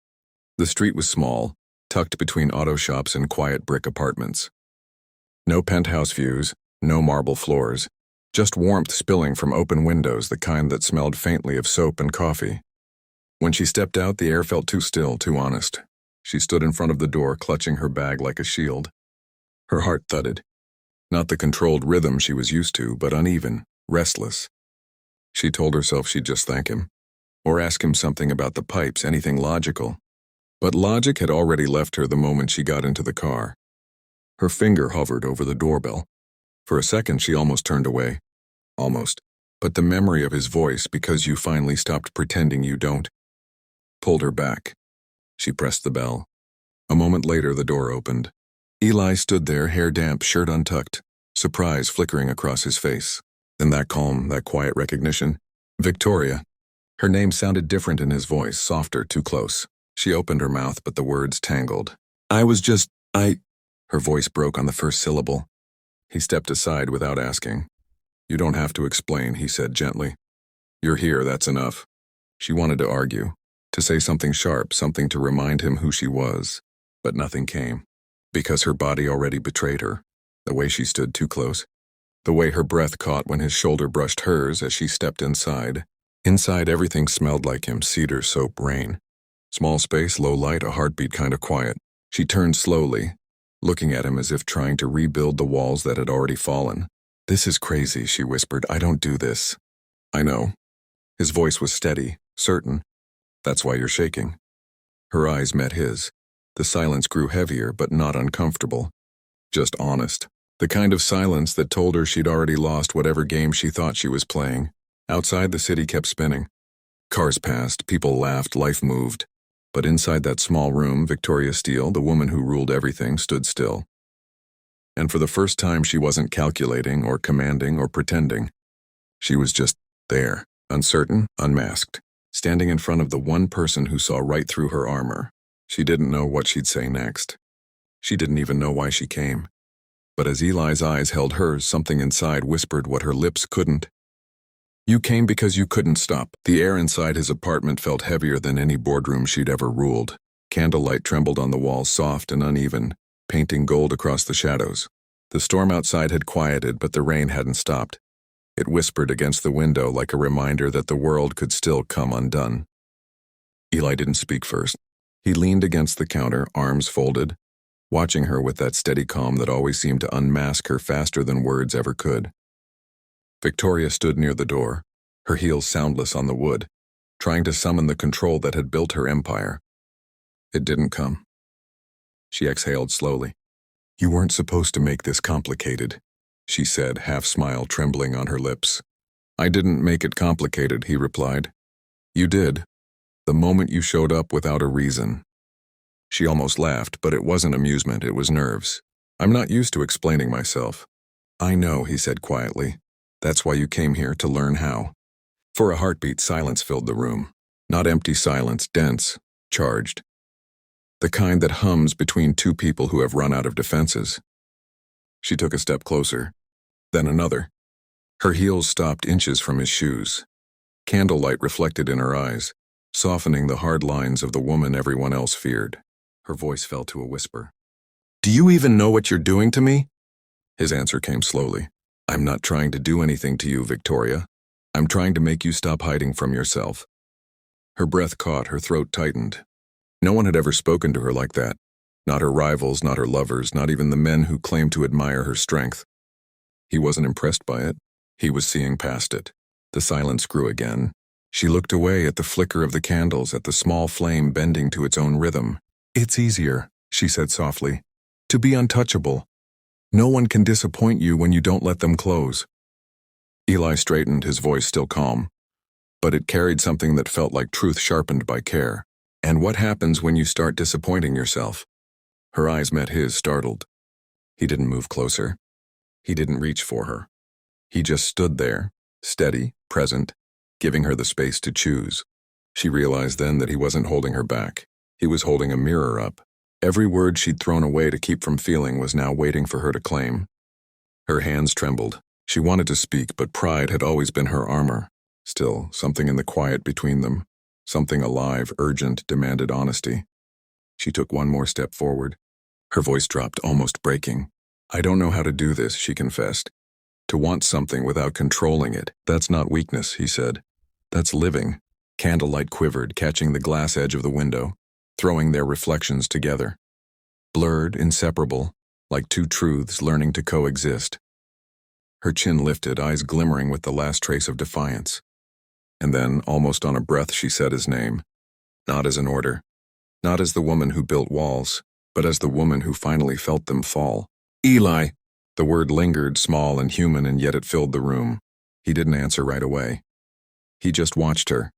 The street was small, tucked between auto shops and quiet brick apartments. No penthouse views, no marble floors, just warmth spilling from open windows, the kind that smelled faintly of soap and coffee. When she stepped out, the air felt too still, too honest. She stood in front of the door, clutching her bag like a shield. Her heart thudded. Not the controlled rhythm she was used to, but uneven, restless. She told herself she'd just thank him, or ask him something about the pipes, anything logical. But logic had already left her the moment she got into the car. Her finger hovered over the doorbell. For a second, she almost turned away. Almost. But the memory of his voice, because you finally stopped pretending you don't, pulled her back. She pressed the bell. A moment later, the door opened. Eli stood there, hair damp, shirt untucked, surprise flickering across his face. Then that calm, that quiet recognition. Victoria. Her name sounded different in his voice, softer, too close. She opened her mouth, but the words tangled. Her voice broke on the first syllable. He stepped aside without asking. You don't have to explain, he said gently. You're here, that's enough. She wanted to argue, to say something sharp, something to remind him who she was, but nothing came. Because her body already betrayed her, the way she stood too close, the way her breath caught when his shoulder brushed hers as she stepped inside. Inside, everything smelled like him, cedar, soap, rain. Small space, low light, a heartbeat kind of quiet. She turned slowly, looking at him as if trying to rebuild the walls that had already fallen. This is crazy, she whispered. I don't do this. I know. His voice was steady, certain. That's why you're shaking. Her eyes met his. The silence grew heavier, but not uncomfortable. Just honest. The kind of silence that told her she'd already lost whatever game she thought she was playing. Outside, the city kept spinning. Cars passed, people laughed, life moved. But inside that small room, Victoria Steele, the woman who ruled everything, stood still. And for the first time, she wasn't calculating or commanding or pretending. She was just there, uncertain, unmasked, standing in front of the one person who saw right through her armor. She didn't know what she'd say next. She didn't even know why she came. But as Eli's eyes held hers, something inside whispered what her lips couldn't. You came because you couldn't stop. The air inside his apartment felt heavier than any boardroom she'd ever ruled. Candlelight trembled on the walls, soft and uneven, painting gold across the shadows. The storm outside had quieted, but the rain hadn't stopped. It whispered against the window like a reminder that the world could still come undone. Eli didn't speak first. He leaned against the counter, arms folded, watching her with that steady calm that always seemed to unmask her faster than words ever could. Victoria stood near the door, her heels soundless on the wood, trying to summon the control that had built her empire. It didn't come. She exhaled slowly. You weren't supposed to make this complicated, she said, half-smile trembling on her lips. I didn't make it complicated, he replied. You did, the moment you showed up without a reason. She almost laughed, but it wasn't amusement, it was nerves. I'm not used to explaining myself. I know, he said quietly. That's why you came here, to learn how. For a heartbeat, silence filled the room. Not empty silence, dense, charged. The kind that hums between two people who have run out of defenses. She took a step closer, then another. Her heels stopped inches from his shoes. Candlelight reflected in her eyes, softening the hard lines of the woman everyone else feared. Her voice fell to a whisper. Do you even know what you're doing to me? His answer came slowly. I'm not trying to do anything to you, Victoria. I'm trying to make you stop hiding from yourself. Her breath caught, her throat tightened. No one had ever spoken to her like that. Not her rivals, not her lovers, not even the men who claimed to admire her strength. He wasn't impressed by it. He was seeing past it. The silence grew again. She looked away at the flicker of the candles, at the small flame bending to its own rhythm. It's easier, she said softly, to be untouchable. No one can disappoint you when you don't let them close. Eli straightened, his voice still calm. But it carried something that felt like truth sharpened by care. And what happens when you start disappointing yourself? Her eyes met his, startled. He didn't move closer. He didn't reach for her. He just stood there, steady, present, giving her the space to choose. She realized then that he wasn't holding her back. He was holding a mirror up. Every word she'd thrown away to keep from feeling was now waiting for her to claim. Her hands trembled. She wanted to speak, but pride had always been her armor. Still, something in the quiet between them, something alive, urgent, demanded honesty. She took one more step forward. Her voice dropped, almost breaking. "I don't know how to do this," she confessed. "To want something without controlling it, that's not weakness," he said. "That's living." Candlelight quivered, catching the glass edge of the window, throwing their reflections together. Blurred, inseparable, like two truths learning to coexist. Her chin lifted, eyes glimmering with the last trace of defiance. And then, almost on a breath, she said his name. Not as an order. Not as the woman who built walls, but as the woman who finally felt them fall. "Eli!" The word lingered, small and human, and yet it filled the room. He didn't answer right away. He just watched her.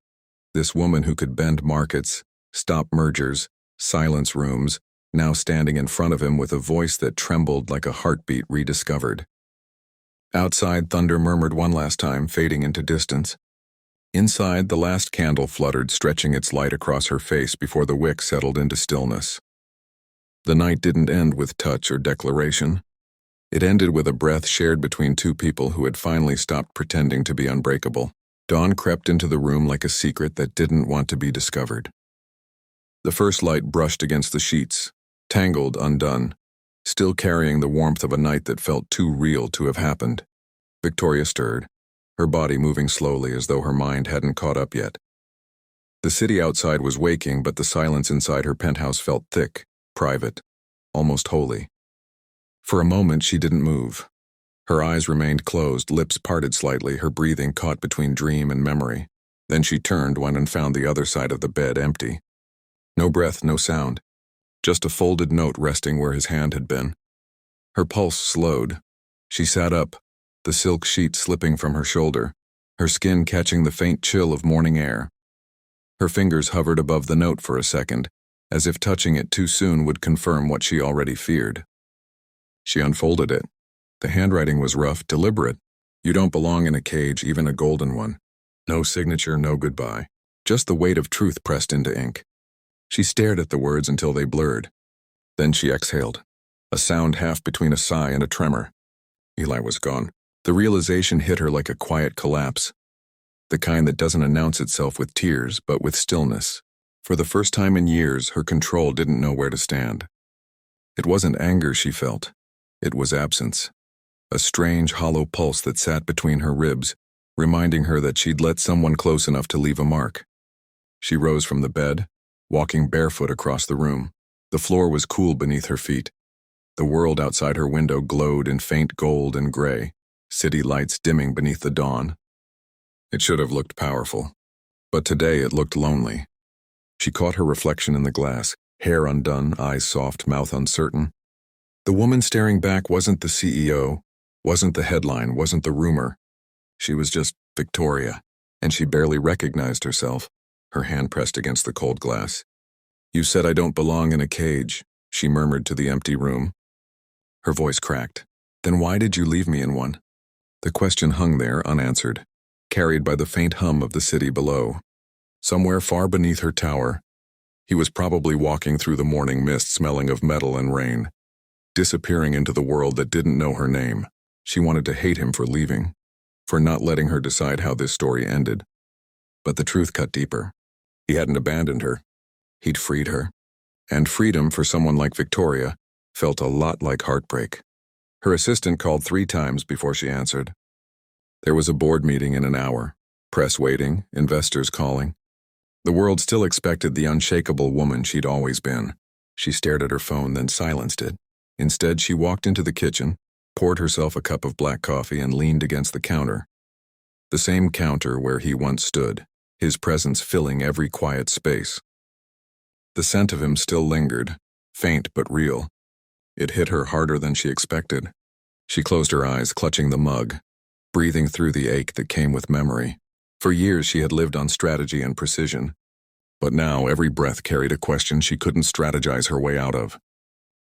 This woman who could bend markets, stop mergers, silence rooms, now standing in front of him with a voice that trembled like a heartbeat rediscovered. Outside, thunder murmured one last time, fading into distance. Inside, the last candle fluttered, stretching its light across her face before the wick settled into stillness. The night didn't end with touch or declaration. It ended with a breath shared between two people who had finally stopped pretending to be unbreakable. Dawn crept into the room like a secret that didn't want to be discovered. The first light brushed against the sheets, tangled, undone, still carrying the warmth of a night that felt too real to have happened. Victoria stirred, her body moving slowly as though her mind hadn't caught up yet. The city outside was waking, but the silence inside her penthouse felt thick, private, almost holy. For a moment, she didn't move. Her eyes remained closed, lips parted slightly, her breathing caught between dream and memory. Then she turned, went and found the other side of the bed empty. No breath, no sound. Just a folded note resting where his hand had been. Her pulse slowed. She sat up, the silk sheet slipping from her shoulder, her skin catching the faint chill of morning air. Her fingers hovered above the note for a second, as if touching it too soon would confirm what she already feared. She unfolded it. The handwriting was rough, deliberate. "You don't belong in a cage, even a golden one. No signature, no goodbye. Just the weight of truth pressed into ink." She stared at the words until they blurred. Then she exhaled, a sound half between a sigh and a tremor. Eli was gone. The realization hit her like a quiet collapse, the kind that doesn't announce itself with tears, but with stillness. For the first time in years, her control didn't know where to stand. It wasn't anger she felt. It was absence. A strange, hollow pulse that sat between her ribs, reminding her that she'd let someone close enough to leave a mark. She rose from the bed, walking barefoot across the room. The floor was cool beneath her feet. The world outside her window glowed in faint gold and gray, city lights dimming beneath the dawn. It should have looked powerful, but today it looked lonely. She caught her reflection in the glass, hair undone, eyes soft, mouth uncertain. The woman staring back wasn't the CEO, wasn't the headline, wasn't the rumor. She was just Victoria, and she barely recognized herself, her hand pressed against the cold glass. "You said I don't belong in a cage," she murmured to the empty room. Her voice cracked. "Then why did you leave me in one?" The question hung there unanswered, carried by the faint hum of the city below. Somewhere far beneath her tower, he was probably walking through the morning mist smelling of metal and rain, disappearing into the world that didn't know her name. She wanted to hate him for leaving, for not letting her decide how this story ended. But the truth cut deeper. He hadn't abandoned her. He'd freed her. And freedom for someone like Victoria felt a lot like heartbreak. Her assistant called 3 times before she answered. There was a board meeting in an hour, press waiting, investors calling. The world still expected the unshakable woman she'd always been. She stared at her phone, then silenced it. Instead, she walked into the kitchen, poured herself a cup of black coffee, and leaned against the counter. The same counter where he once stood, his presence filling every quiet space. The scent of him still lingered, faint but real. It hit her harder than she expected. She closed her eyes, clutching the mug, breathing through the ache that came with memory. For years she had lived on strategy and precision. But now every breath carried a question she couldn't strategize her way out of.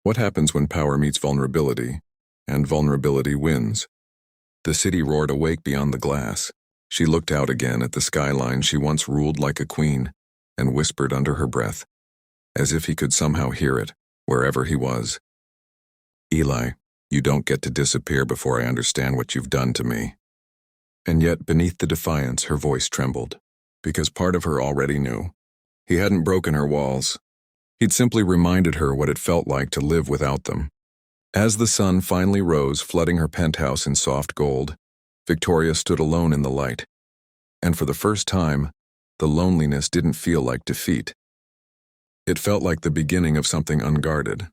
What happens when power meets vulnerability, and vulnerability wins? The city roared awake beyond the glass. She looked out again at the skyline she once ruled like a queen, and whispered under her breath, as if he could somehow hear it, wherever he was. Eli, you don't get to disappear before I understand what you've done to me. And yet, beneath the defiance, her voice trembled, because part of her already knew. He hadn't broken her walls. He'd simply reminded her what it felt like to live without them. As the sun finally rose, flooding her penthouse in soft gold, Victoria stood alone in the light. And for the first time, the loneliness didn't feel like defeat. It felt like the beginning of something unguarded.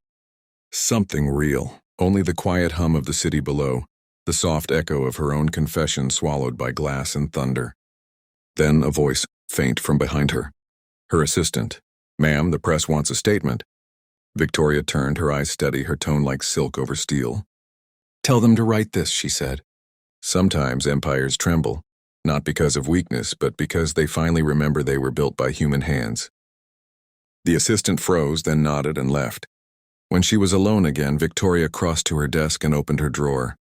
Something real. Only the quiet hum of the city below, the soft echo of her own confession swallowed by glass and thunder. Then a voice, faint from behind her. Her assistant. "Ma'am, the press wants a statement." Victoria turned, her eyes steady, her tone like silk over steel. "Tell them to write this," she said. Sometimes empires tremble, not because of weakness, but because they finally remember they were built by human hands. The assistant froze, then nodded and left. When she was alone again, Victoria crossed to her desk and opened her drawer.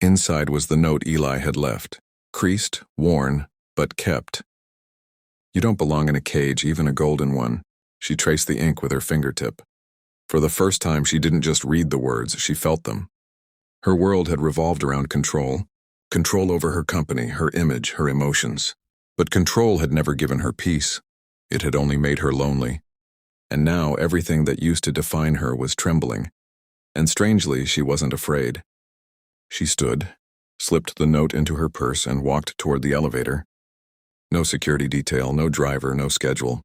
Inside was the note Eli had left, creased, worn, but kept. "You don't belong in a cage, even a golden one." She traced the ink with her fingertip. For the first time, she didn't just read the words, she felt them. Her world had revolved around control. Control over her company, her image, her emotions. But control had never given her peace. It had only made her lonely. And now everything that used to define her was trembling. And strangely, she wasn't afraid. She stood, slipped the note into her purse, and walked toward the elevator. No security detail, no driver, no schedule.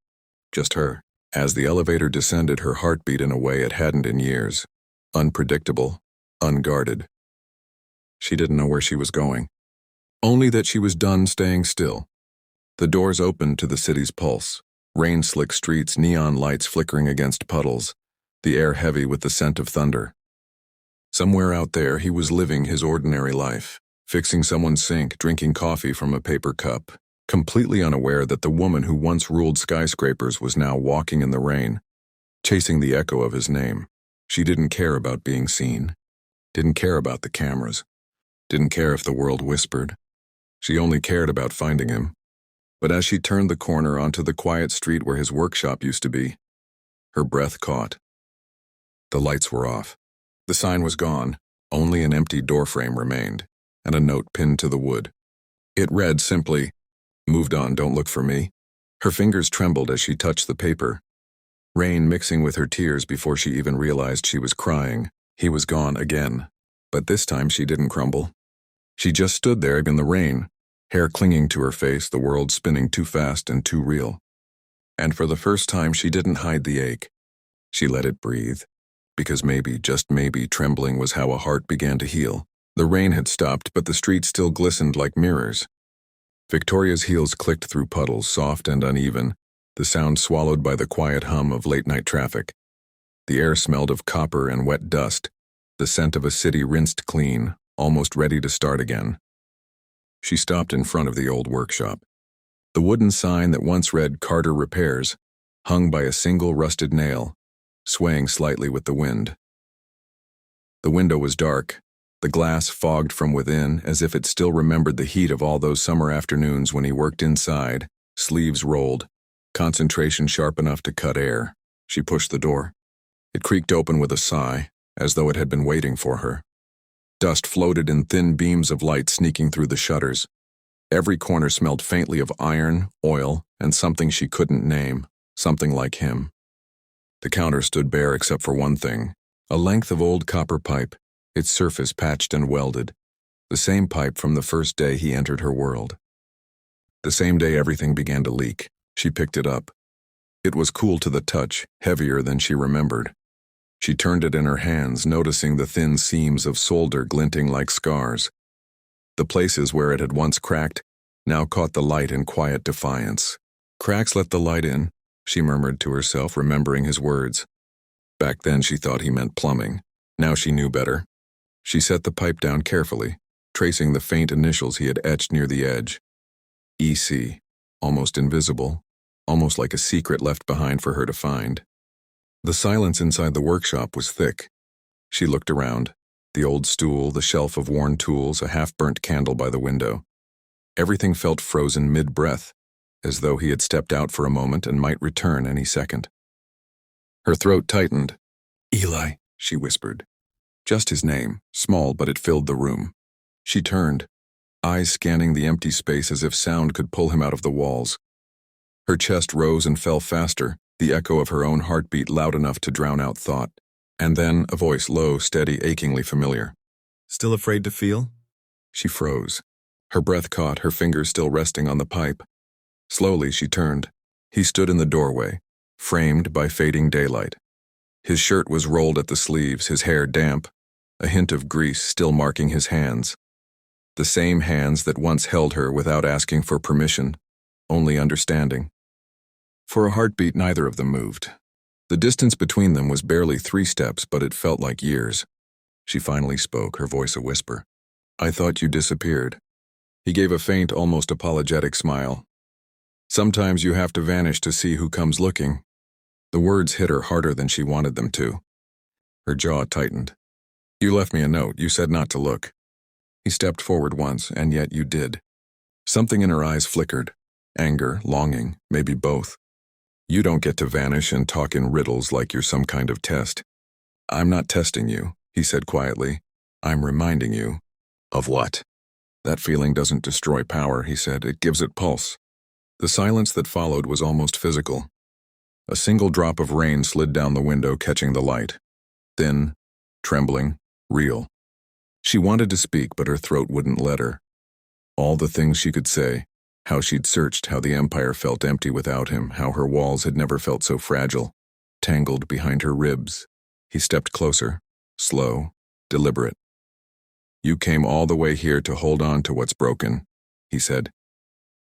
Just her. As the elevator descended, her heart beat in a way it hadn't in years. Unpredictable, unguarded. She didn't know where she was going. Only that she was done staying still. The doors opened to the city's pulse. Rain-slick streets, neon lights flickering against puddles, the air heavy with the scent of thunder. Somewhere out there, he was living his ordinary life, fixing someone's sink, drinking coffee from a paper cup, completely unaware that the woman who once ruled skyscrapers was now walking in the rain, chasing the echo of his name. She didn't care about being seen, didn't care about the cameras, didn't care if the world whispered. She only cared about finding him. But as she turned the corner onto the quiet street where his workshop used to be, her breath caught. The lights were off. The sign was gone. Only an empty doorframe remained, and a note pinned to the wood. It read simply, "Moved on, don't look for me." Her fingers trembled as she touched the paper, rain mixing with her tears before she even realized she was crying. He was gone again. But this time she didn't crumble. She just stood there in the rain, hair clinging to her face, the world spinning too fast and too real. And for the first time, she didn't hide the ache. She let it breathe. Because maybe, just maybe, trembling was how a heart began to heal. The rain had stopped, but the streets still glistened like mirrors. Victoria's heels clicked through puddles, soft and uneven, the sound swallowed by the quiet hum of late-night traffic. The air smelled of copper and wet dust, the scent of a city rinsed clean, almost ready to start again. She stopped in front of the old workshop. The wooden sign that once read "Carter Repairs" hung by a single rusted nail, swaying slightly with the wind. The window was dark, the glass fogged from within as if it still remembered the heat of all those summer afternoons when he worked inside, sleeves rolled, concentration sharp enough to cut air. She pushed the door. It creaked open with a sigh, as though it had been waiting for her. Dust floated in thin beams of light sneaking through the shutters. Every corner smelled faintly of iron, oil, and something she couldn't name, something like him. The counter stood bare except for one thing, a length of old copper pipe, its surface patched and welded, the same pipe from the first day he entered her world. The same day everything began to leak. She picked it up. It was cool to the touch, heavier than she remembered. She turned it in her hands, noticing the thin seams of solder glinting like scars. The places where it had once cracked now caught the light in quiet defiance. "Cracks let the light in," she murmured to herself, remembering his words. Back then she thought he meant plumbing. Now she knew better. She set the pipe down carefully, tracing the faint initials he had etched near the edge. EC, almost invisible, almost like a secret left behind for her to find. The silence inside the workshop was thick. She looked around. The old stool, the shelf of worn tools, a half-burnt candle by the window. Everything felt frozen mid-breath, as though he had stepped out for a moment and might return any second. Her throat tightened. Eli, she whispered. Just his name, small but it filled the room. She turned, eyes scanning the empty space as if sound could pull him out of the walls. Her chest rose and fell faster, the echo of her own heartbeat loud enough to drown out thought. And then a voice low, steady, achingly familiar. Still afraid to feel? She froze. Her breath caught, her fingers still resting on the pipe. Slowly she turned. He stood in the doorway, framed by fading daylight. His shirt was rolled at the sleeves, his hair damp, a hint of grease still marking his hands. The same hands that once held her without asking for permission, only understanding. For a heartbeat, neither of them moved. The distance between them was barely 3 steps, but it felt like years. She finally spoke, her voice a whisper. I thought you disappeared. He gave a faint, almost apologetic smile. Sometimes you have to vanish to see who comes looking. The words hit her harder than she wanted them to. Her jaw tightened. You left me a note. You said not to look. He stepped forward once, and yet you did. Something in her eyes flickered. Anger, longing, maybe both. You don't get to vanish and talk in riddles like you're some kind of test. I'm not testing you, he said quietly. I'm reminding you. Of what? That feeling doesn't destroy power, he said. It gives it pulse. The silence that followed was almost physical. A single drop of rain slid down the window, catching the light. Thin, trembling, real. She wanted to speak, but her throat wouldn't let her. All the things she could say, how she'd searched, how the empire felt empty without him, how her walls had never felt so fragile, tangled behind her ribs. He stepped closer, slow, deliberate. You came all the way here to hold on to what's broken, he said.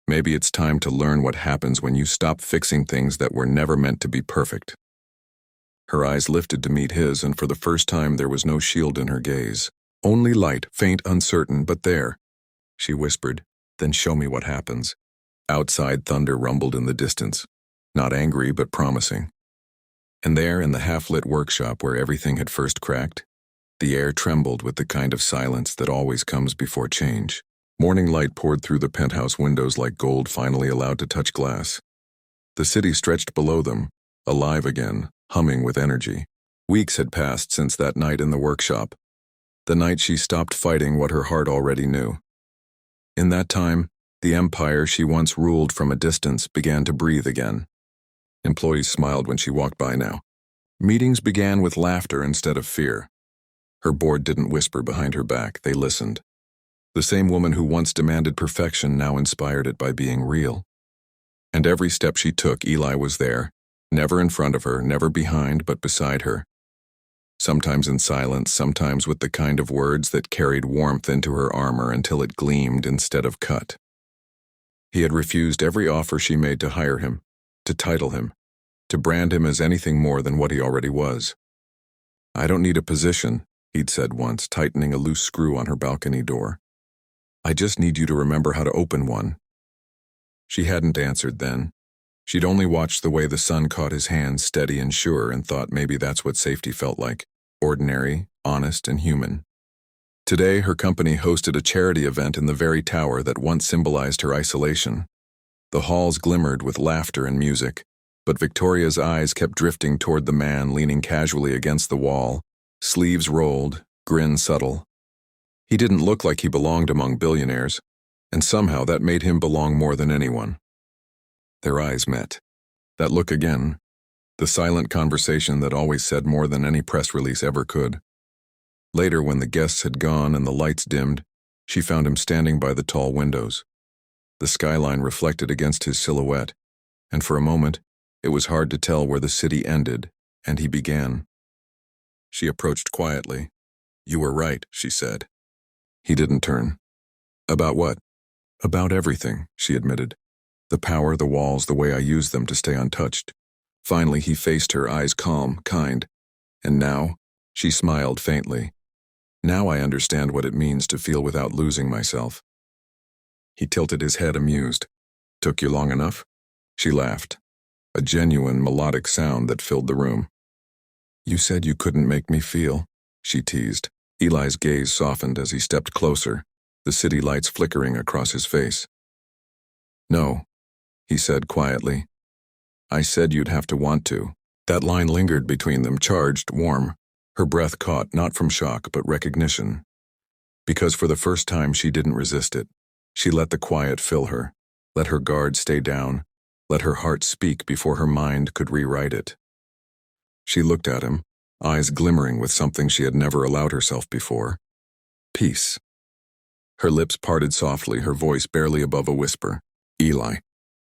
Maybe it's time to learn what happens when you stop fixing things that were never meant to be perfect. Her eyes lifted to meet his, and for the first time there was no shield in her gaze. Only light, faint, uncertain, but there. She whispered, then show me what happens. Outside, thunder rumbled in the distance. Not angry, but promising. And there, in the half-lit workshop where everything had first cracked, the air trembled with the kind of silence that always comes before change. Morning light poured through the penthouse windows like gold finally allowed to touch glass. The city stretched below them, alive again, humming with energy. Weeks had passed since that night in the workshop, the night she stopped fighting what her heart already knew. In that time, the empire she once ruled from a distance began to breathe again. Employees smiled when she walked by now. Meetings began with laughter instead of fear. Her board didn't whisper behind her back, they listened. The same woman who once demanded perfection now inspired it by being real. And every step she took, Eli was there, never in front of her, never behind, but beside her. Sometimes in silence, sometimes with the kind of words that carried warmth into her armor until it gleamed instead of cut. He had refused every offer she made to hire him, to title him, to brand him as anything more than what he already was. I don't need a position, he'd said once, tightening a loose screw on her balcony door. I just need you to remember how to open one. She hadn't answered then. She'd only watched the way the sun caught his hand steady and sure and thought maybe that's what safety felt like. Ordinary, honest, and human. Today, her company hosted a charity event in the very tower that once symbolized her isolation. The halls glimmered with laughter and music, but Victoria's eyes kept drifting toward the man leaning casually against the wall, sleeves rolled, grin subtle. He didn't look like he belonged among billionaires, and somehow that made him belong more than anyone. Their eyes met. That look again, the silent conversation that always said more than any press release ever could. Later, when the guests had gone and the lights dimmed, she found him standing by the tall windows. The skyline reflected against his silhouette, and for a moment, it was hard to tell where the city ended and he began. She approached quietly. You were right, she said. He didn't turn. About what? About everything, she admitted. The power, the walls, the way I use them to stay untouched. Finally, he faced her, eyes calm, kind. And now, she smiled faintly. Now I understand what it means to feel without losing myself. He tilted his head, amused. Took you long enough? She laughed. A genuine, melodic sound that filled the room. You said you couldn't make me feel, she teased. Eli's gaze softened as he stepped closer, the city lights flickering across his face. No, he said quietly. I said you'd have to want to. That line lingered between them, charged, warm, her breath caught not from shock but recognition. Because for the first time she didn't resist it. She let the quiet fill her, let her guard stay down, let her heart speak before her mind could rewrite it. She looked at him, eyes glimmering with something she had never allowed herself before. Peace. Her lips parted softly, her voice barely above a whisper. Eli,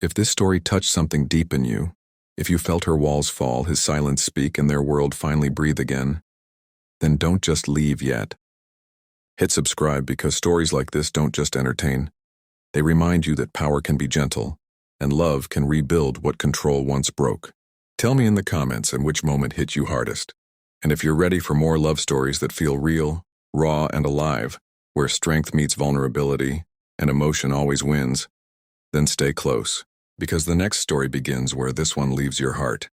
if this story touched something deep in you, if you felt her walls fall, his silence speak, and their world finally breathe again, then don't just leave yet. Hit subscribe because stories like this don't just entertain. They remind you that power can be gentle, and love can rebuild what control once broke. Tell me in the comments in which moment hit you hardest. And if you're ready for more love stories that feel real, raw, and alive, where strength meets vulnerability and emotion always wins, then stay close, because the next story begins where this one leaves your heart.